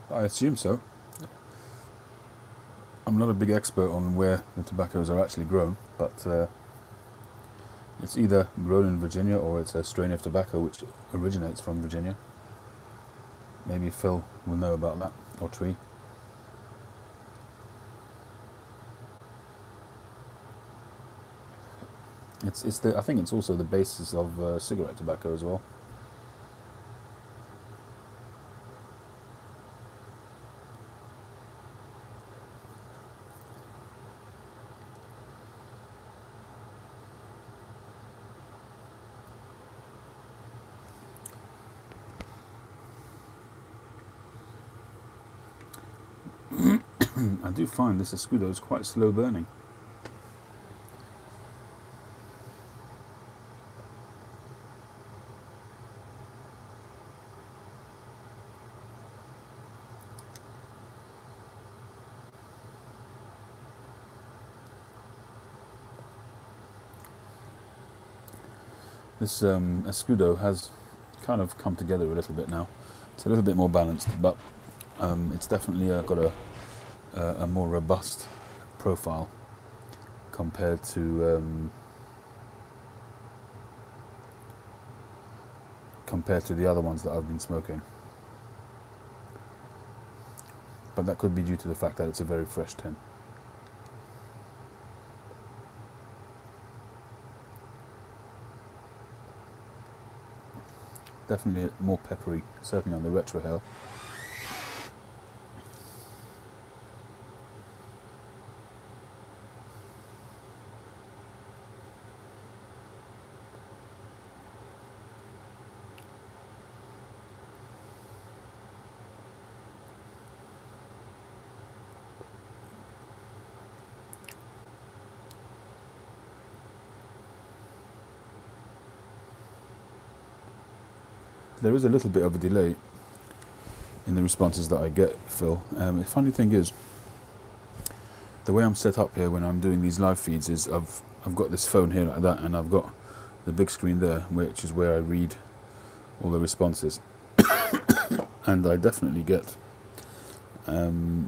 I assume so. I'm not a big expert on where the tobaccos are actually grown, but It's either grown in Virginia or it's a strain of tobacco which originates from Virginia. Maybe Phil will know about that, or Tree. I think it's also the basis of cigarette tobacco as well. I do find this Escudo is quite slow burning. This Escudo has kind of come together a little bit now. It's a little bit more balanced, but it's definitely got a more robust profile compared to the other ones that I've been smoking. But that could be due to the fact that it's a very fresh tin. Definitely more peppery, certainly on the retrohale. There is a little bit of a delay in the responses that I get, Phil. The funny thing is, the way I'm set up here when I'm doing these live feeds is I've got this phone here like that, and I've got the big screen there, which is where I read all the responses. And I definitely get the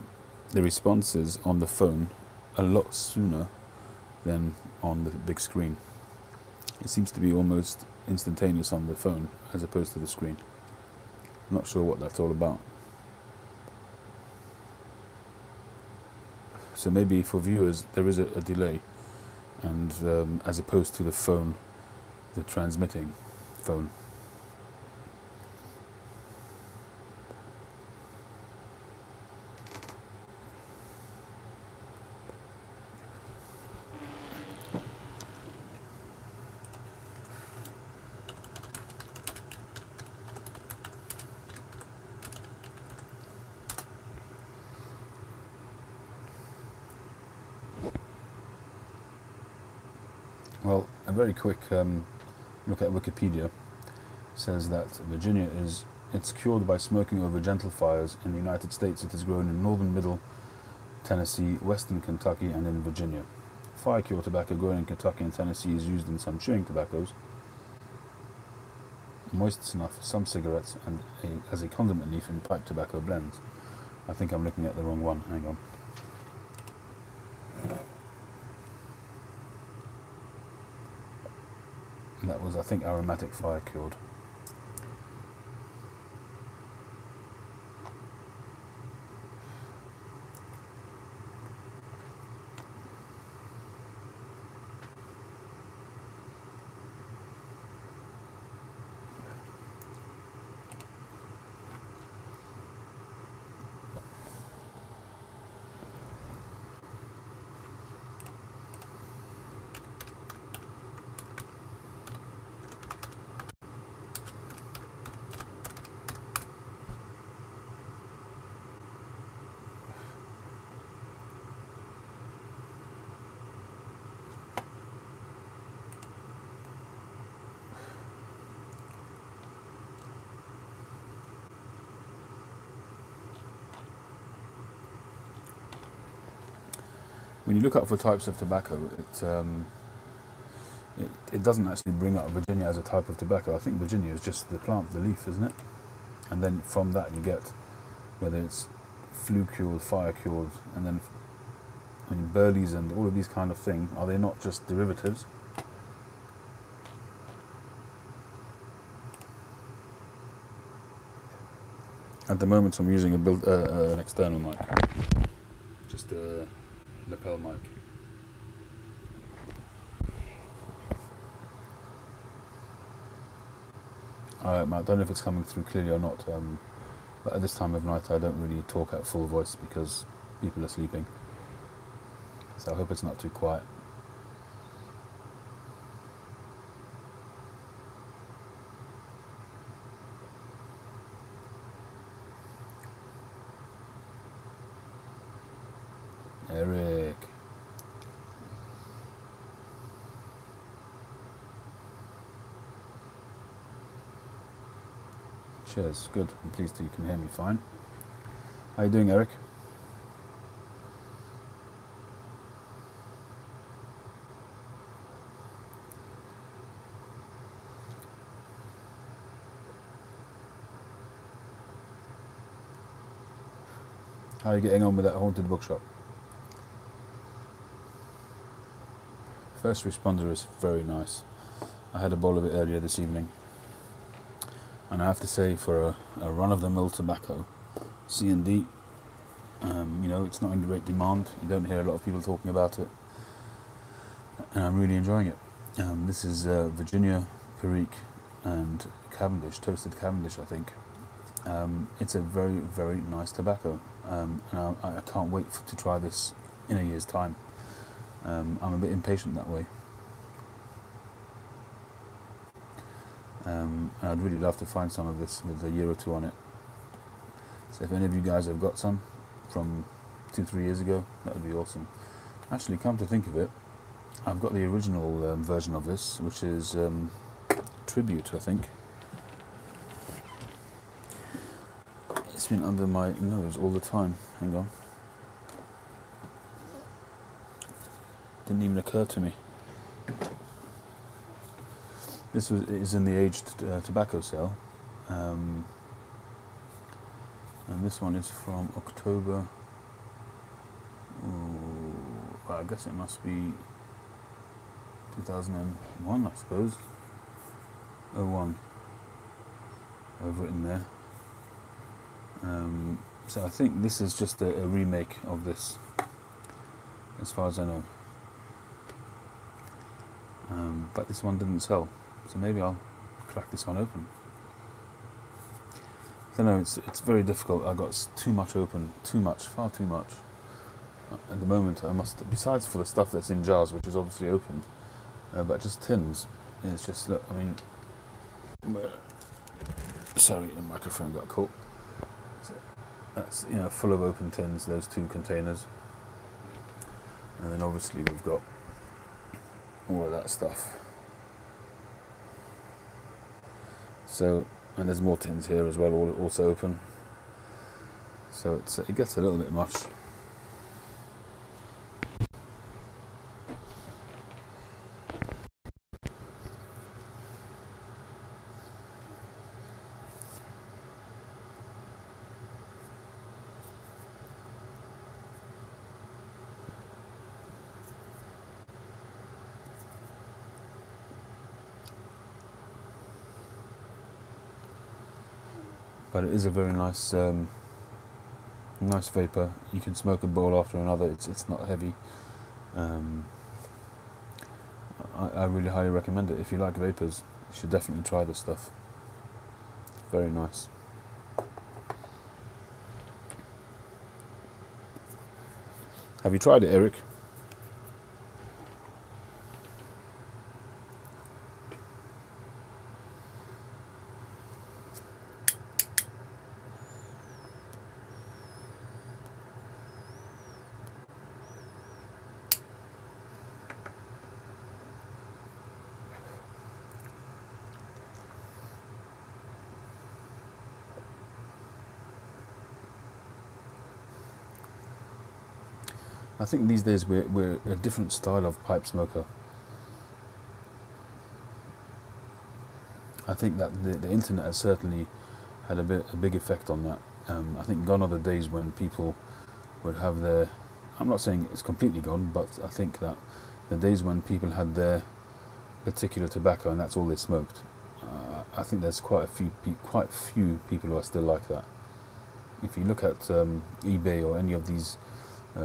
responses on the phone a lot sooner than on the big screen. It seems to be almost instantaneous on the phone as opposed to the screen. I'm not sure what that's all about. So maybe for viewers there is a delay, and as opposed to the phone, the transmitting phone. Well, a very quick look at Wikipedia says that Virginia it's cured by smoking over gentle fires. In the United States, it is grown in northern middle Tennessee, western Kentucky, and in Virginia. Fire cure tobacco grown in Kentucky and Tennessee is used in some chewing tobaccos, moist snuff, some cigarettes, and as a condiment leaf in pipe tobacco blends. I think I'm looking at the wrong one. Hang on. That was, I think, aromatic fire cured. When you look up for types of tobacco, it doesn't actually bring up Virginia as a type of tobacco. I think Virginia is just the plant, the leaf, isn't it? And then from that you get whether it's flue cured, fire cured, and then Burleys and all of these kind of things. Are they not just derivatives? At the moment, I'm using an external mic, just a lapel mic. Alright, Matt, I don't know if it's coming through clearly or not, but at this time of night I don't really talk at full voice because people are sleeping. So I hope it's not too quiet. Eric. Cheers, good. I'm pleased that you can hear me fine. How you doing, Eric? How are you getting on with that haunted bookshop? First Responder is very nice. I had a bowl of it earlier this evening. And I have to say, for a run-of-the-mill tobacco, C&D, you know, it's not in great demand. You don't hear a lot of people talking about it. And I'm really enjoying it. This is Virginia, Perique, and Cavendish, toasted Cavendish, I think. It's a very, very nice tobacco. And I can't wait to try this in a year's time. I'm a bit impatient that way. I'd really love to find some of this with a year or two on it. So if any of you guys have got some from 2-3 years ago, that would be awesome. Actually, come to think of it, I've got the original version of this, which is Tribute, I think. It's been under my nose all the time. Hang on. Didn't even occur to me. This is in the aged tobacco sale, and this one is from October. Well, I guess it must be 2001, I suppose. 01. I've written there. So I think this is just a remake of this, as far as I know. But this one didn't sell. So maybe I'll crack this one open. I don't know, it's very difficult. I got too much open, far too much. At the moment, I must, besides for the stuff that's in jars, which is obviously opened, but just tins. It's just, look, I mean, sorry, the microphone got caught. So that's, you know, full of open tins, those two containers. And then obviously we've got all of that stuff. So, and there's more tins here as well, all also open. So it gets a little bit much. But it is a very nice, nice vapor. You can smoke a bowl after another. It's not heavy. I really highly recommend it. If you like vapors, you should definitely try this stuff. Very nice. Have you tried it, Eric? I think these days we're a different style of pipe smoker. I think that the internet has certainly had a big effect on that. I think gone are the days when people would have their, I'm not saying it's completely gone, but I think that the days when people had their particular tobacco and that's all they smoked. I think there's quite a few people who are still like that. If you look at eBay or any of these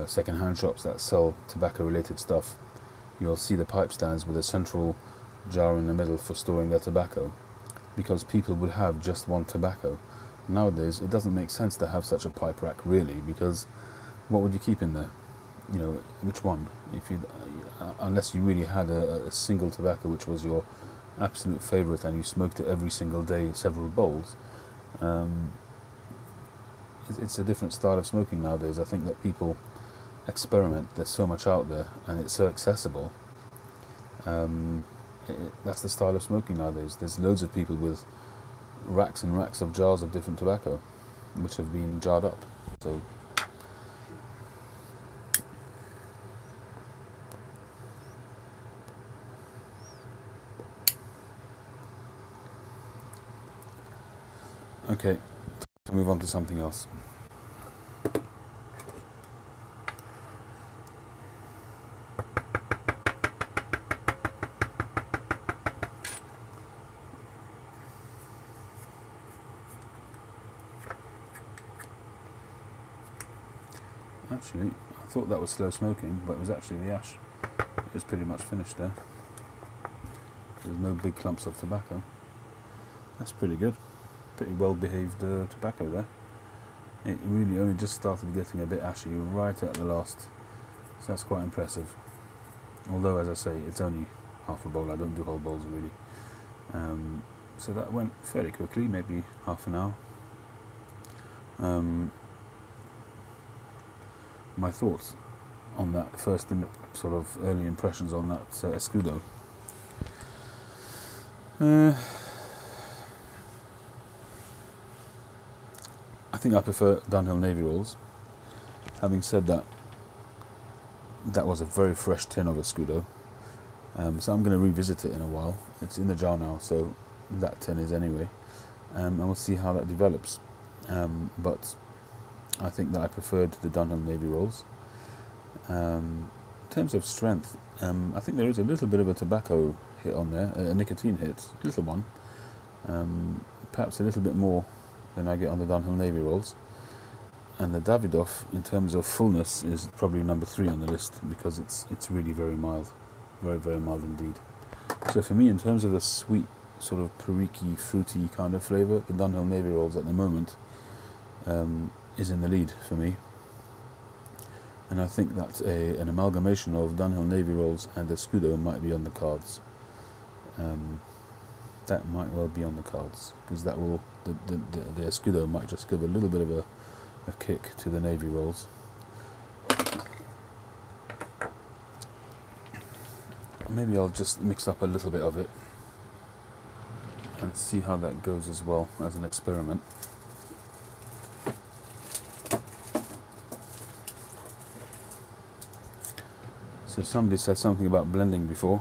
second-hand shops that sell tobacco-related stuff, you'll see the pipe stands with a central jar in the middle for storing their tobacco, because people would have just one tobacco. Nowadays, it doesn't make sense to have such a pipe rack, really, because what would you keep in there? You know, which one? If you, unless you really had a single tobacco which was your absolute favorite and you smoked it every single day, several bowls. It's a different style of smoking nowadays. I think that people experiment. There's so much out there, and it's so accessible. That's the style of smoking nowadays. There's loads of people with racks and racks of jars of different tobacco, which have been jarred up. So, okay, to move on to something else. Actually, I thought that was slow smoking, but it was actually the ash. It was pretty much finished there. There's no big clumps of tobacco. That's pretty good. Pretty well behaved tobacco there. It really only just started getting a bit ashy right at the last, so that's quite impressive. Although, as I say, it's only half a bowl. I don't do whole bowls really. So that went fairly quickly, maybe half an hour. My thoughts on that first sort of early impressions on that Escudo. I think I prefer Dunhill Navy rolls. Having said that, that was a very fresh tin of Escudo, so I'm going to revisit it in a while. It's in the jar now, so that tin is anyway, and we'll see how that develops. But I think that I preferred the Dunhill Navy rolls. In terms of strength, I think there is a little bit of a tobacco hit on there, a nicotine hit, a little one, perhaps a little bit more than I get on the Dunhill Navy rolls. And the Davidoff, in terms of fullness, is probably number 3 on the list, because it's really very mild, very, very mild indeed. So for me, in terms of the sweet, sort of perique, fruity kind of flavour, the Dunhill Navy rolls at the moment is in the lead for me. And I think that an amalgamation of Dunhill Navy rolls and Escudo might be on the cards. That might well be on the cards, because that will the Escudo might just give a little bit of a kick to the Navy rolls. Maybe I'll just mix up a little bit of it and see how that goes as well as an experiment. So somebody said something about blending before,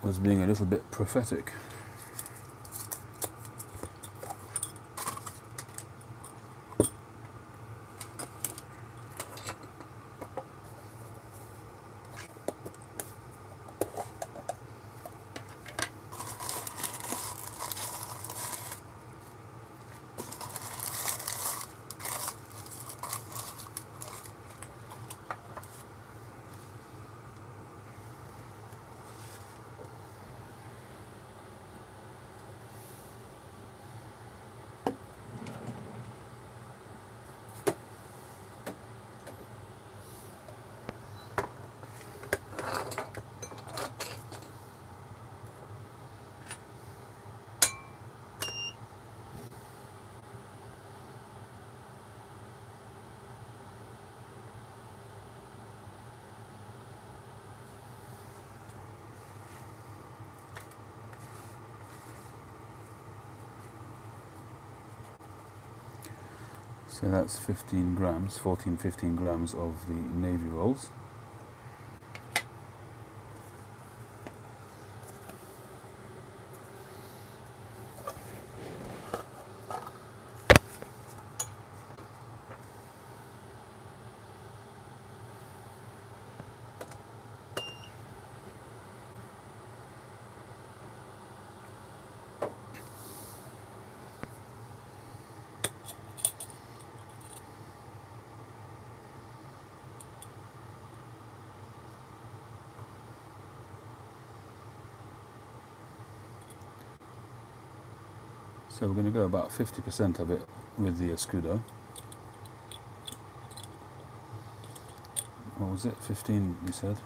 was being a little bit prophetic. So that's 15 grams, 14, 15 grams of the Navy rolls. So we're going to go about 50% of it with the Escudo. What was it? 15 you said?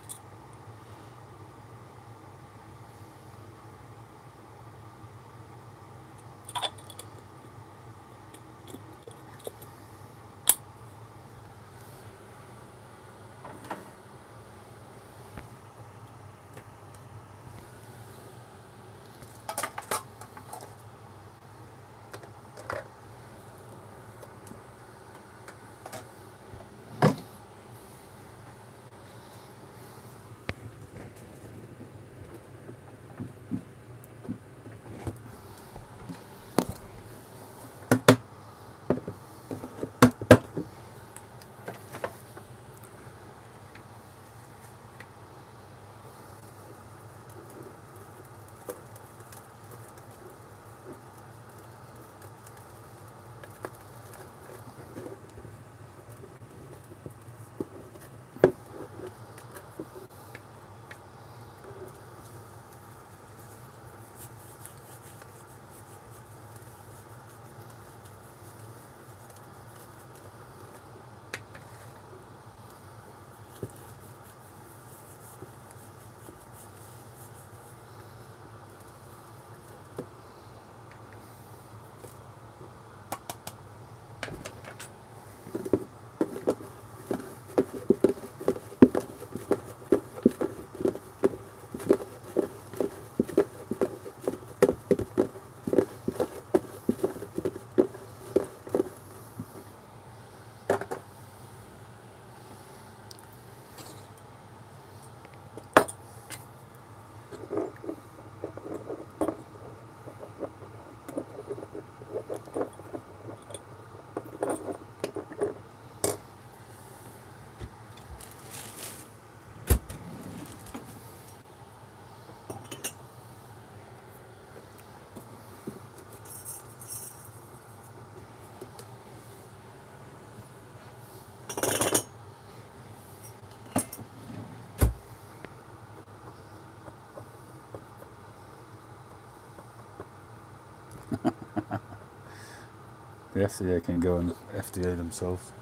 The FDA can go and FDA themselves.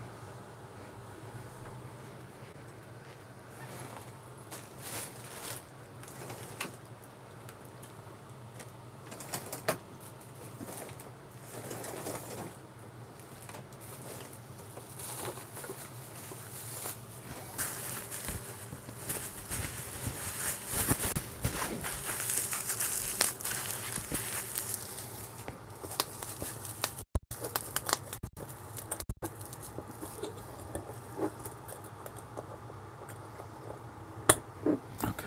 Okay.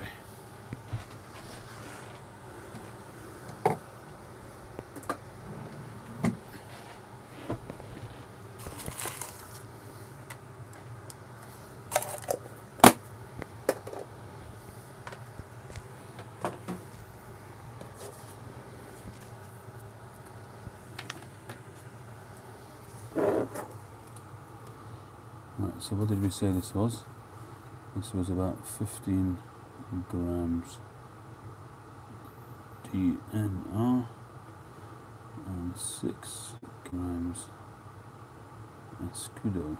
Right, so what did we say this was? This was about 15 grams DNR and 6 grams Escudo.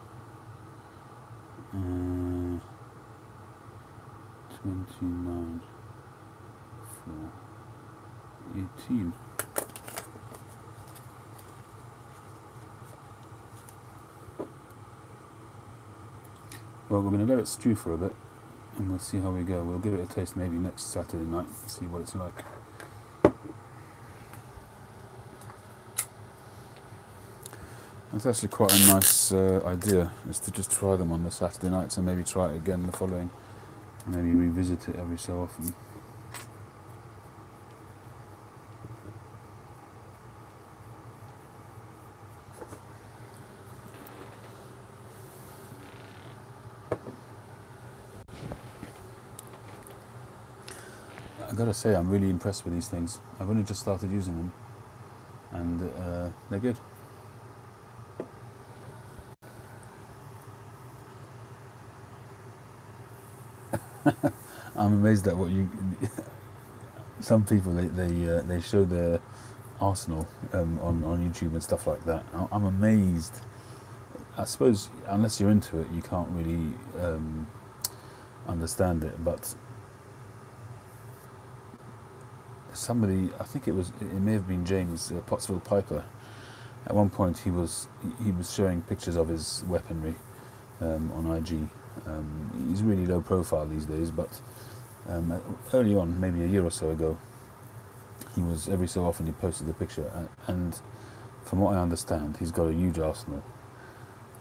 29 for 18. Well, we're going to let it stew for a bit and we'll see how we go. We'll give it a taste maybe next Saturday night, see what it's like. That's actually quite a nice idea, is to just try them on the Saturday nights and maybe try it again the following, and maybe revisit it every so often. I gotta say, I'm really impressed with these things. I've only just started using them, and they're good. I'm amazed at what you. Some people they show their Arsenal on YouTube and stuff like that. I'm amazed. I suppose unless you're into it, you can't really understand it. But somebody, I think it may have been James Pottsville Piper. At one point, he was showing pictures of his weaponry on IG. He's really low profile these days, but early on, maybe a year or so ago, he was every so often he posted a picture, and from what I understand, he's got a huge arsenal.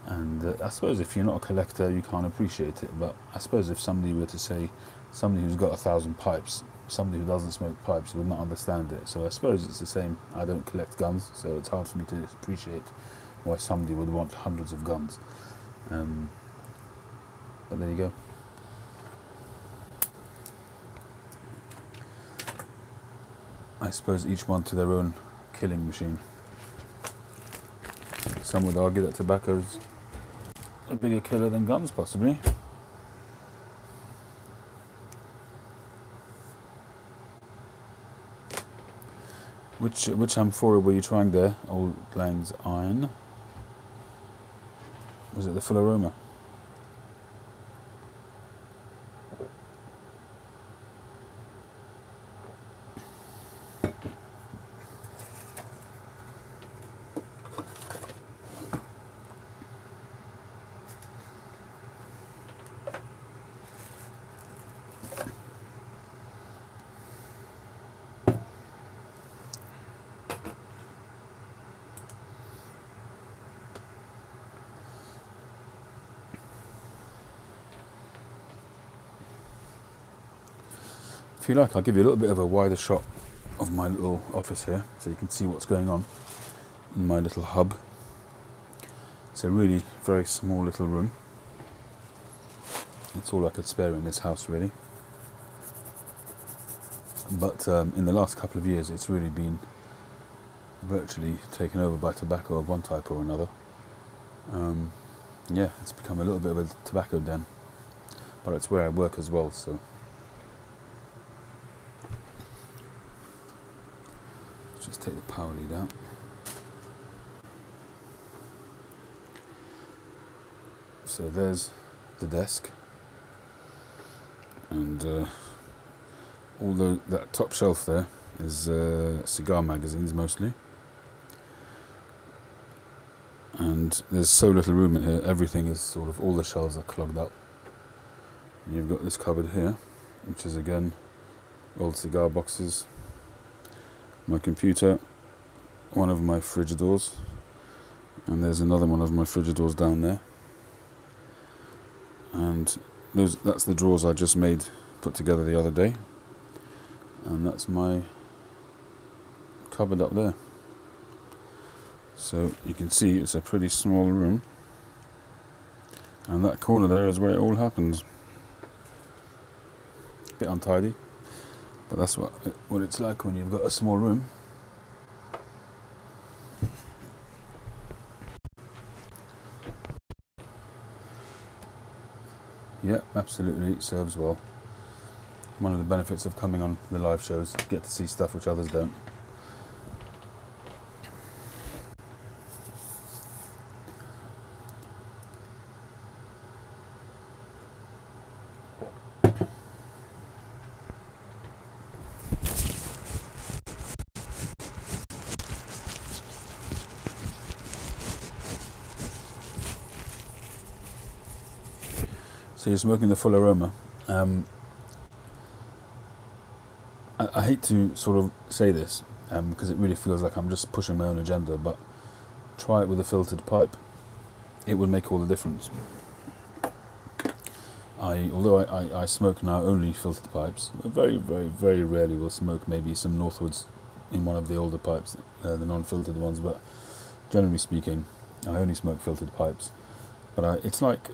And I suppose if you're not a collector, you can't appreciate it. But I suppose if somebody were to say, somebody who's got 1,000 pipes, somebody who doesn't smoke pipes would not understand it. So I suppose it's the same. I don't collect guns, so it's hard for me to appreciate why somebody would want hundreds of guns. But there you go. I suppose each one to their own killing machine. Some would argue that tobacco's a bigger killer than guns, possibly. Which amphora were you trying there? Old Lang's Iron? Was it the Full Aroma? If you like, I'll give you a little bit of a wider shot of my little office here, so you can see what's going on in my little hub. It's a really very small little room. It's all I could spare in this house, really. But in the last couple of years, it's really been virtually taken over by tobacco of one type or another. Yeah, it's become a little bit of a tobacco den, but it's where I work as well, so. Just take the power lead out. So there's the desk, and although that top shelf there is cigar magazines mostly, and there's so little room in here, everything is sort of, all the shelves are clogged up. And you've got this cupboard here, which is again old cigar boxes, my computer, one of my fridge doors, and there's another one of my fridge doors down there. And that's the drawers I just put together the other day, and that's my cupboard up there. So you can see it's a pretty small room, and that corner there is where it all happens. A bit untidy, but that's what it's like when you've got a small room. Yeah, absolutely, it serves well. One of the benefits of coming on the live shows, you get to see stuff which others don't. So you're smoking the Full Aroma. I hate to sort of say this because it really feels like I'm just pushing my own agenda, but try it with a filtered pipe. It will make all the difference. Although I smoke now only filtered pipes, very, very, very rarely will smoke maybe some Northwoods in one of the older pipes, the non-filtered ones, but generally speaking, I only smoke filtered pipes. But it's like,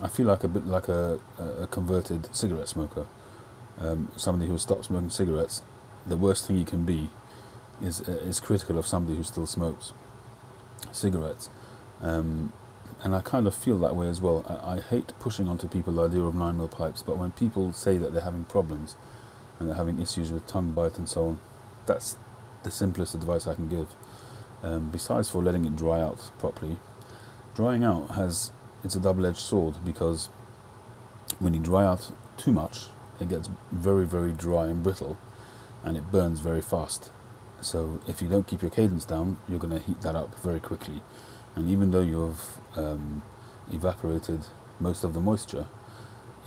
I feel like a bit like a converted cigarette smoker. Somebody who stopped smoking cigarettes, the worst thing you can be is critical of somebody who still smokes cigarettes. And I kind of feel that way as well. I hate pushing onto people the idea of 9mm pipes, but when people say that they're having problems and they're having issues with tongue bite and so on, that's the simplest advice I can give. Besides for letting it dry out properly, drying out it's a double-edged sword, because when you dry out too much, it gets very, very dry and brittle, and it burns very fast. So if you don't keep your cadence down, you're going to heat that up very quickly. And even though you've evaporated most of the moisture,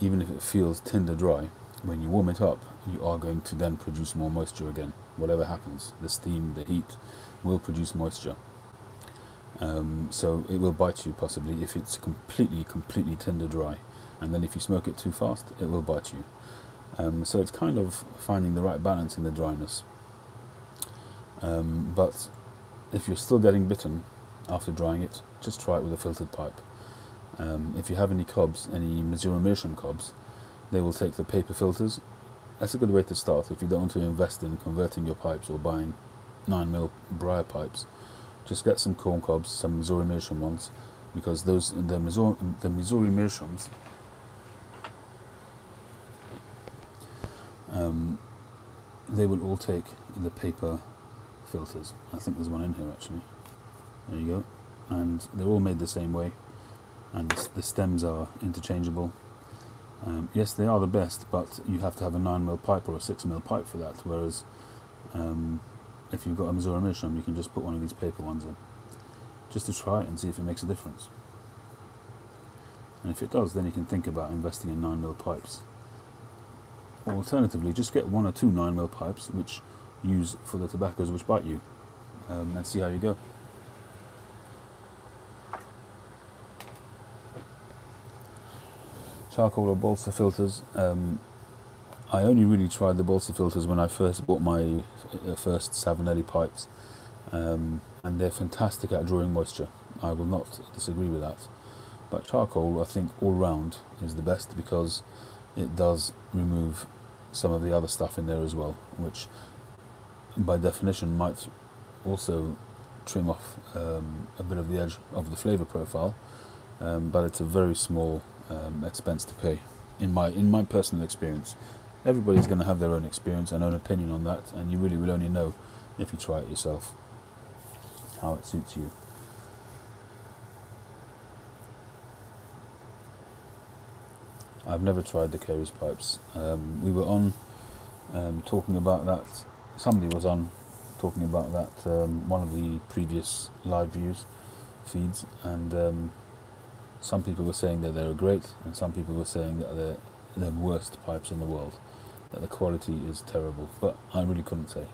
even if it feels tinder dry, when you warm it up, you are going to then produce more moisture again. Whatever happens, the steam, the heat will produce moisture. So it will bite you possibly if it's completely tinder dry. And then if you smoke it too fast, it will bite you. So it's kind of finding the right balance in the dryness. But if you're still getting bitten after drying it, just try it with a filtered pipe. If you have any cobs, any Missouri Meerschaum cobs, they will take the paper filters. That's a good way to start if you don't want to invest in converting your pipes or buying 9mm briar pipes. Just get some corn cobs, some Missouri Meerschaum ones, because the Missouri Meerschaums, they will all take the paper filters. I think there's one in here actually. There you go. And they're all made the same way, and the stems are interchangeable. Yes, they are the best, but you have to have a 9mm pipe or a 6mm pipe for that, whereas if you've got a Missouri Meerschaum, you can just put one of these paper ones in, just to try it and see if it makes a difference. And if it does, then you can think about investing in 9mm pipes. Or alternatively, just get 1 or 2 9mm pipes which use for the tobaccos which bite you, and see how you go. Charcoal or balsa filters. I only really tried the balsa filters when I first bought my first Savinelli pipes, and they're fantastic at drawing moisture. I will not disagree with that. But charcoal, I think, all round is the best, because it does remove some of the other stuff in there as well, which by definition might also trim off a bit of the edge of the flavour profile, but it's a very small expense to pay, in my personal experience. Everybody's going to have their own experience and own opinion on that, and you really will only know if you try it yourself how it suits you. I've never tried the Kerry's pipes. We were on talking about that. Somebody was on talking about that, one of the previous live views feeds, and some people were saying that they were great, and some people were saying that they're the worst pipes in the world, that the quality is terrible, but I really couldn't say.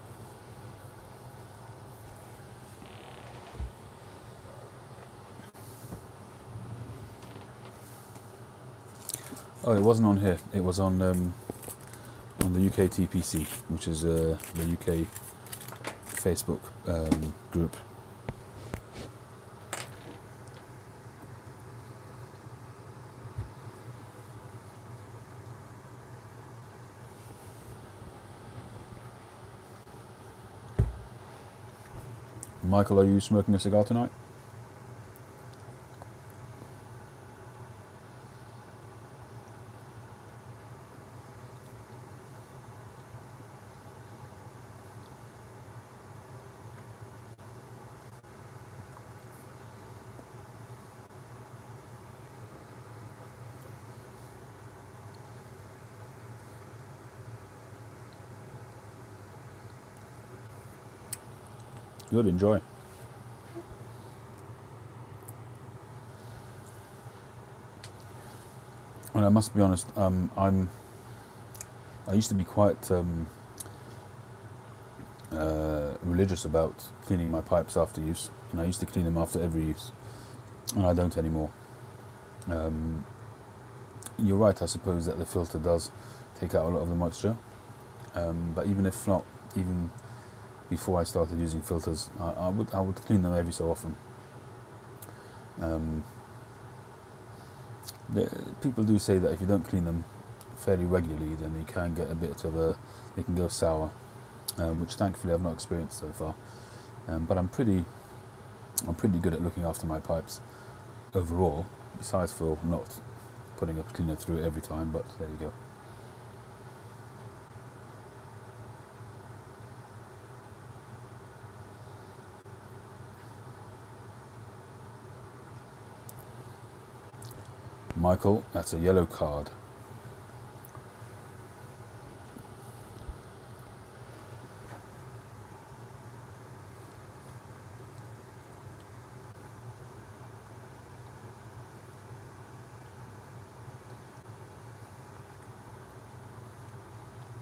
Oh, it wasn't on here. It was on the UK TPC, which is the UK Facebook group. Michael, are you smoking a cigar tonight? Good, enjoy. And I must be honest, I used to be quite religious about cleaning my pipes after use, and I used to clean them after every use, and I don't anymore. You're right, I suppose, that the filter does take out a lot of the moisture, but even if not, even before I started using filters, I would clean them every so often. People do say that if you don't clean them fairly regularly, then you can get a bit of they can go sour, which thankfully I've not experienced so far. But I'm pretty good at looking after my pipes overall, besides for not putting a cleaner through it every time, but there you go. Michael, that's a yellow card.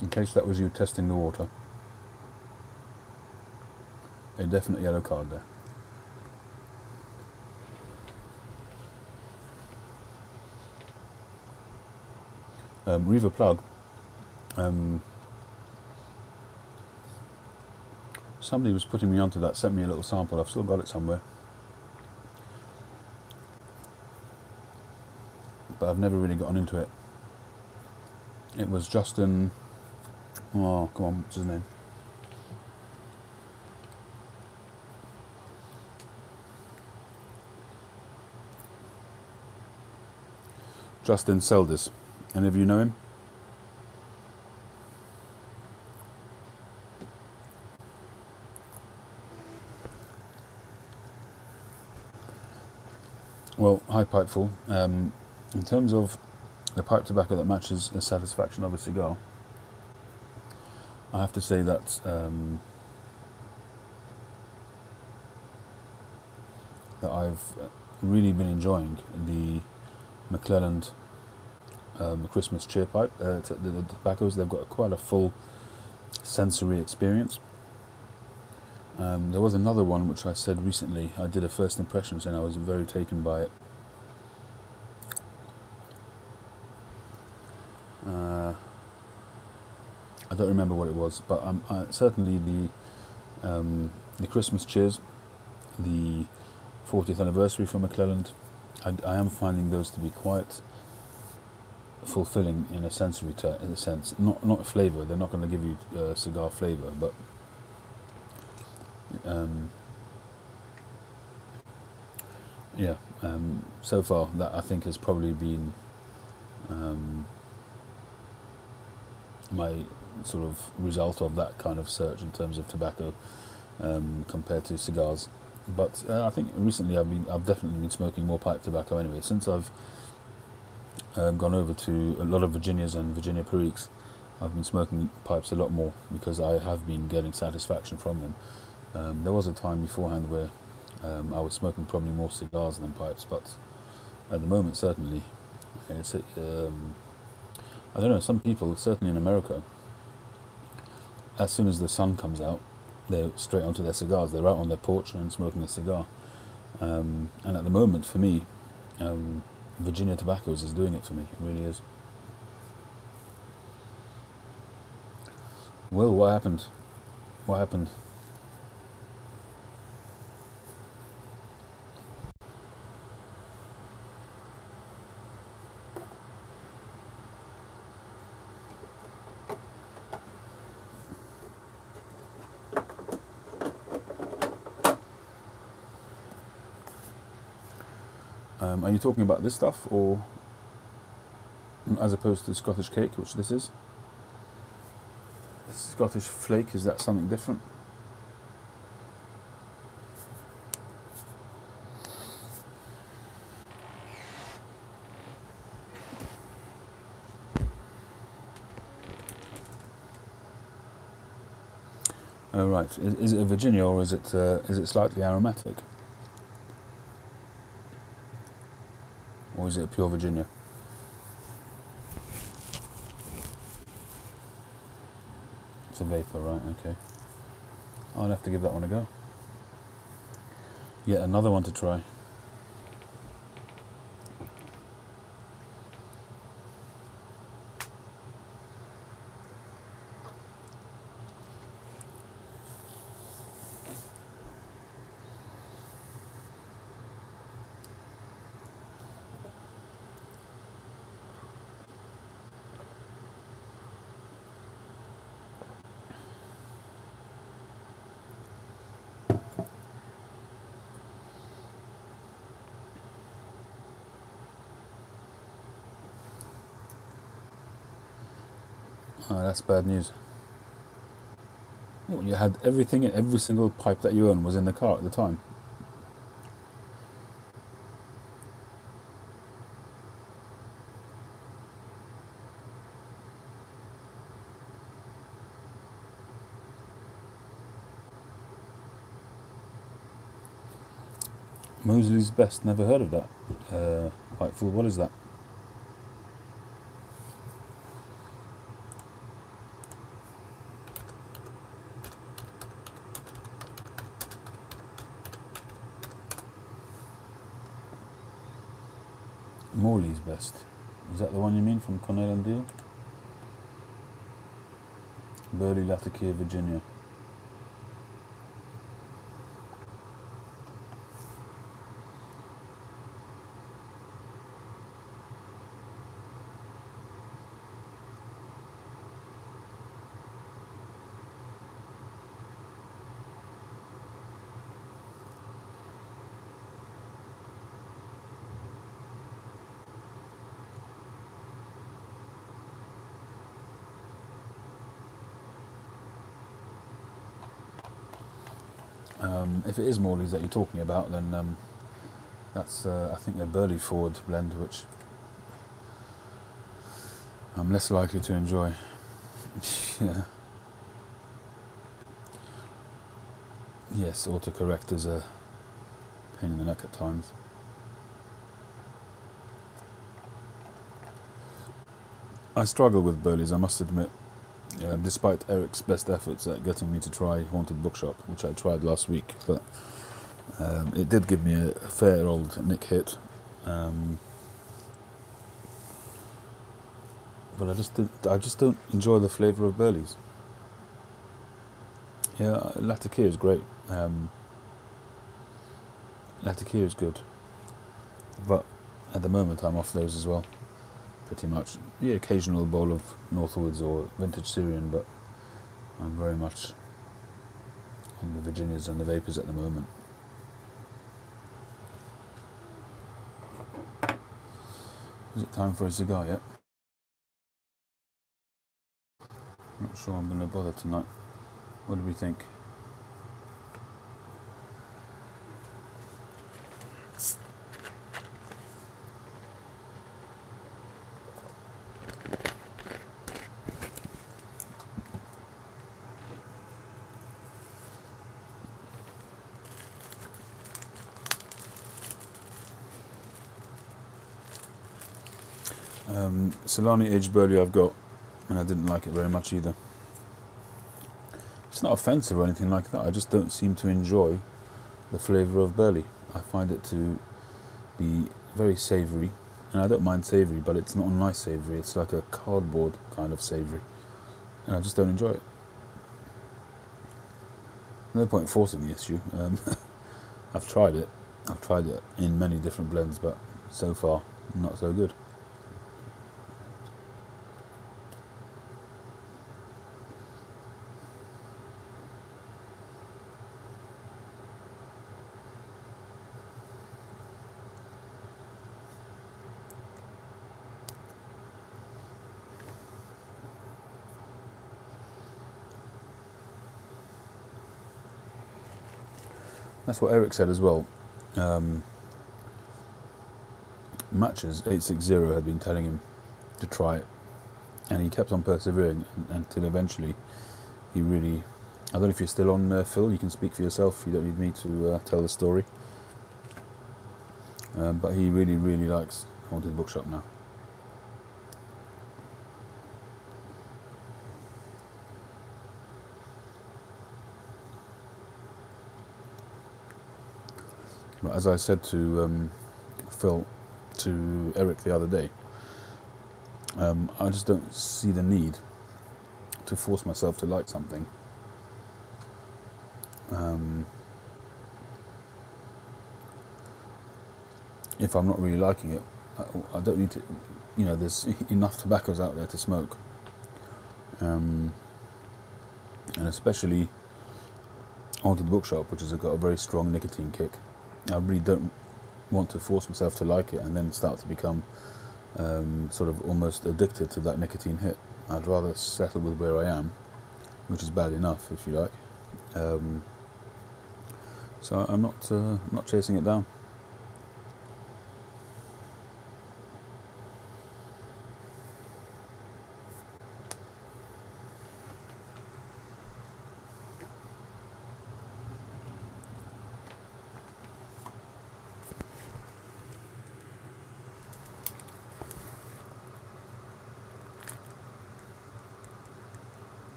In case that was you testing the water. A definite yellow card there. Riva Plug. Somebody was putting me onto that, sent me a little sample. I've still got it somewhere. But I've never really gotten into it. It was Justin... Oh, come on, what's his name? Justin Seldis. Any of you know him? Well, hi Pipeful. In terms of the pipe tobacco that matches the satisfaction of a cigar, I have to say that that I've really been enjoying the McClelland Christmas cheer pipe. The tobaccos, they've got quite a full sensory experience. There was another one which I said recently. I did a first impressions and I was very taken by it. I don't remember what it was, but certainly the Christmas cheers, the 40th anniversary from McClelland, I am finding those to be quite fulfilling in a sensory in a sense. Not flavour. They're not going to give you cigar flavour, but yeah. So far, that I think has probably been my sort of result of that kind of search in terms of tobacco compared to cigars. But I think recently I've definitely been smoking more pipe tobacco anyway. Since I've gone over to a lot of Virginias and Virginia Periques, I've been smoking pipes a lot more because I have been getting satisfaction from them. There was a time beforehand where I was smoking probably more cigars than pipes, but at the moment certainly it's I don't know, some people, certainly in America, as soon as the sun comes out, they're straight onto their cigars. They're out on their porch and smoking a cigar. And at the moment, for me, Virginia Tobaccos is doing it for me. It really is. Well, what happened? What happened? Are you talking about this stuff, or as opposed to Scottish cake, which this is? Scottish flake, is that something different? Oh right, is it a Virginia or is it slightly aromatic? Or is it a pure Virginia? It's a vapor, right, okay. I'll have to give that one a go. Yet another one to try. Oh, that's bad news. Well, you had everything, every single pipe that you owned was in the car at the time. Mosley's Best, never heard of that. Quite full, what is that? Morley's Best. Is that the one you mean from Cornell and Deal? Burley, Latakia, Virginia. If it is Morley's that you're talking about, then that's I think the Burley Ford blend, which I'm less likely to enjoy. Yeah. Yes, autocorrect is a pain in the neck at times. I struggle with Burley's, I must admit, despite Eric's best efforts at getting me to try Haunted Bookshop, which I tried last week, but it did give me a fair old Nick hit. But I just don't enjoy the flavour of Burley's. Yeah, Latakia is great. Latakia is good, but at the moment I'm off those as well. Pretty much the occasional bowl of Northwoods or vintage Syrian, but I'm very much on the Virginias and the Vapors at the moment. Is it time for a cigar yet? Not sure I'm going to bother tonight. What do we think? Solani aged Burley I've got, and I didn't like it very much either. It's not offensive or anything like that, I just don't seem to enjoy the flavour of Burley. I find it to be very savoury, and I don't mind savoury, but it's not a nice savoury, it's like a cardboard kind of savoury, and I just don't enjoy it. No point forcing the issue. I've tried it in many different blends, but so far not so good. That's what Eric said as well. Matches 860 had been telling him to try it, and he kept on persevering until eventually he really... I don't know if you're still on, Phil, you can speak for yourself, you don't need me to tell the story. But he really, really likes Haunted Bookshop now. But as I said to Eric the other day, I just don't see the need to force myself to like something. If I'm not really liking it, I don't need to, there's enough tobaccos out there to smoke. And especially Haunted Bookshop, which has got a very strong nicotine kick. I really don't want to force myself to like it and then start to become sort of almost addicted to that nicotine hit. I'd rather settle with where I am, which is bad enough, if you like. So I'm not chasing it down.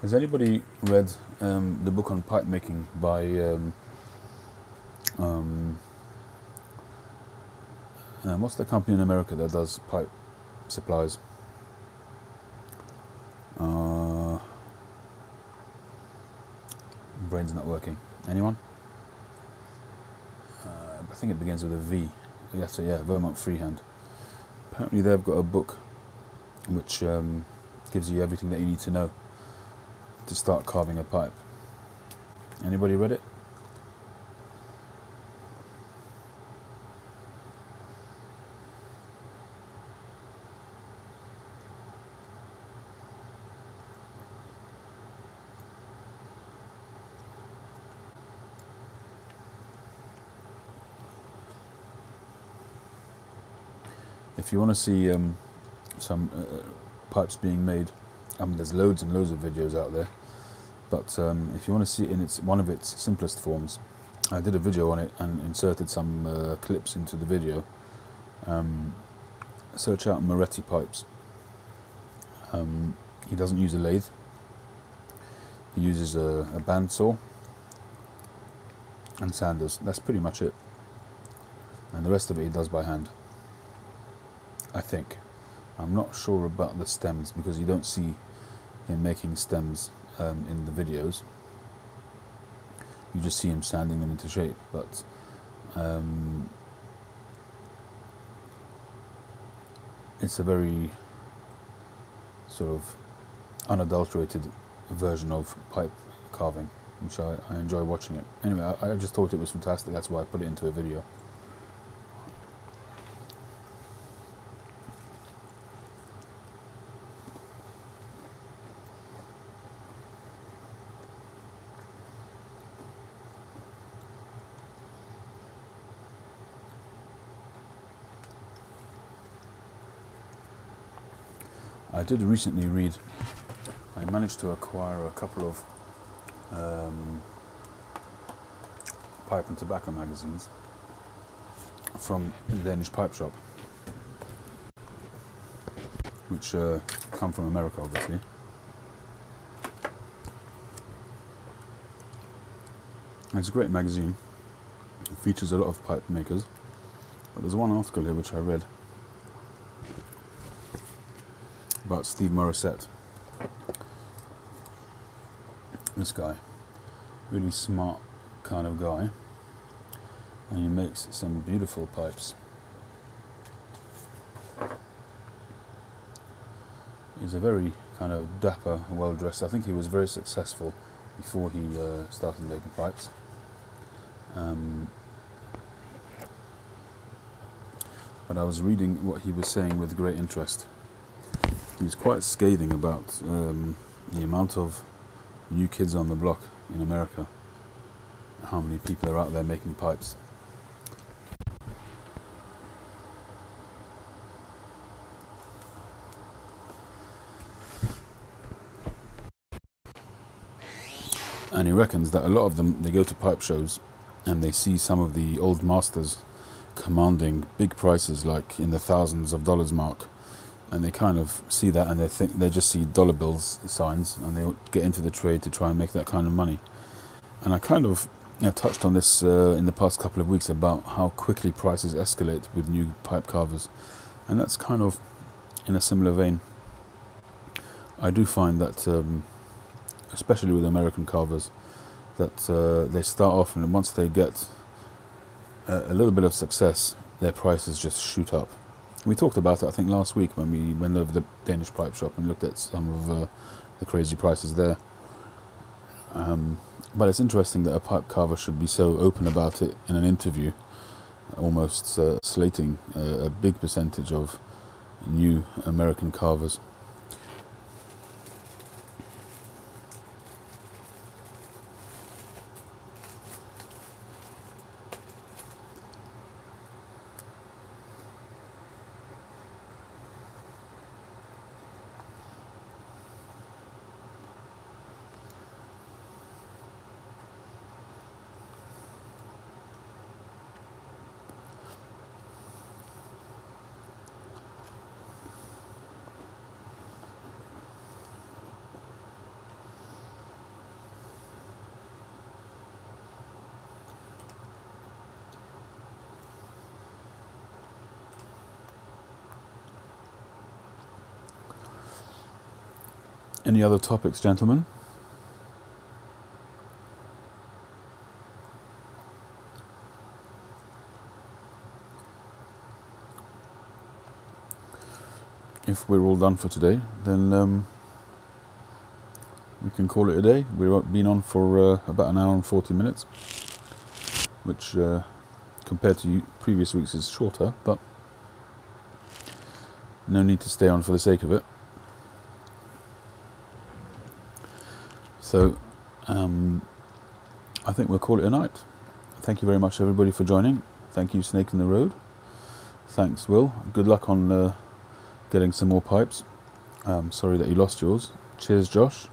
Has anybody read the book on pipe making by um, what's the company in America that does pipe supplies? Brain's not working. Anyone? I think it begins with a V. Yes, yeah, Vermont Freehand. Apparently they've got a book which gives you everything that you need to know to start carving a pipe. Anybody read it? If you want to see some pipes being made, there's loads and loads of videos out there. But if you want to see it in one of its simplest forms, I did a video on it and inserted some clips into the video. Search out Moretti pipes. He doesn't use a lathe. He uses a bandsaw and sanders. That's pretty much it. And the rest of it he does by hand, I think. I'm not sure about the stems because you don't see him making stems in the videos. You just see him sanding them into shape. But it's a very sort of unadulterated version of pipe carving, which I enjoy watching it. Anyway, I just thought it was fantastic. That's why I put it into a video. I did recently read, I managed to acquire a couple of pipe and tobacco magazines from the Danish Pipe Shop, which come from America, obviously. It's a great magazine. It features a lot of pipe makers, but there's one article here which I read about Steve Morissette. This guy, really smart kind of guy, and he makes some beautiful pipes. He's a very kind of dapper, well-dressed. I think he was very successful before he started making pipes. But I was reading what he was saying with great interest. He was quite scathing about the amount of new kids on the block in America, how many people are out there making pipes. And he reckons that a lot of them, they go to pipe shows and they see some of the old masters commanding big prices, like in the thousands of dollars mark, and they kind of see that and they just see dollar bills signs and they get into the trade to try and make that kind of money. And I kind of touched on this in the past couple of weeks about how quickly prices escalate with new pipe carvers, and that's kind of in a similar vein. I do find that especially with American carvers, that they start off and once they get a little bit of success, their prices just shoot up. We talked about it, I think, last week when we went over the Danish Pipe Shop and looked at some of the crazy prices there. But it's interesting that a pipe carver should be so open about it in an interview, almost slating a big percentage of new American carvers. Any other topics, gentlemen? If we're all done for today, then we can call it a day. We've been on for about an hour and 40 minutes, which compared to previous weeks is shorter, but no need to stay on for the sake of it. So I think we'll call it a night. Thank you very much, everybody, for joining. Thank you, Snake in the Road. Thanks, Will. Good luck on getting some more pipes. Sorry that you lost yours. Cheers, Josh.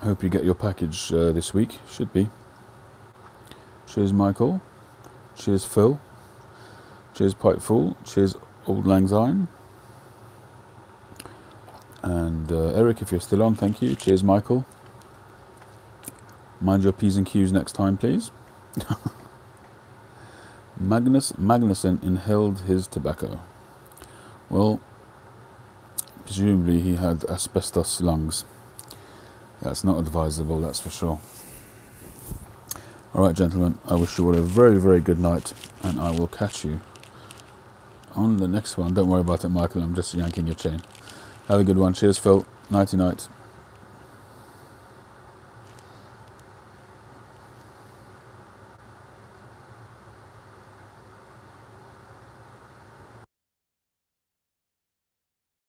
Hope you get your package this week. Should be. Cheers, Michael. Cheers, Phil. Cheers, Pipeful. Cheers, Old Lang Syne. And Eric, if you're still on, thank you. Cheers, Michael. Mind your P's and Q's next time, please. Magnus Magnuson inhaled his tobacco. Well, presumably he had asbestos lungs. That's not advisable, that's for sure. Alright, gentlemen, I wish you all a very, very good night, and I will catch you on the next one. Don't worry about it, Michael, I'm just yanking your chain. Have a good one. Cheers, Phil. Nighty night.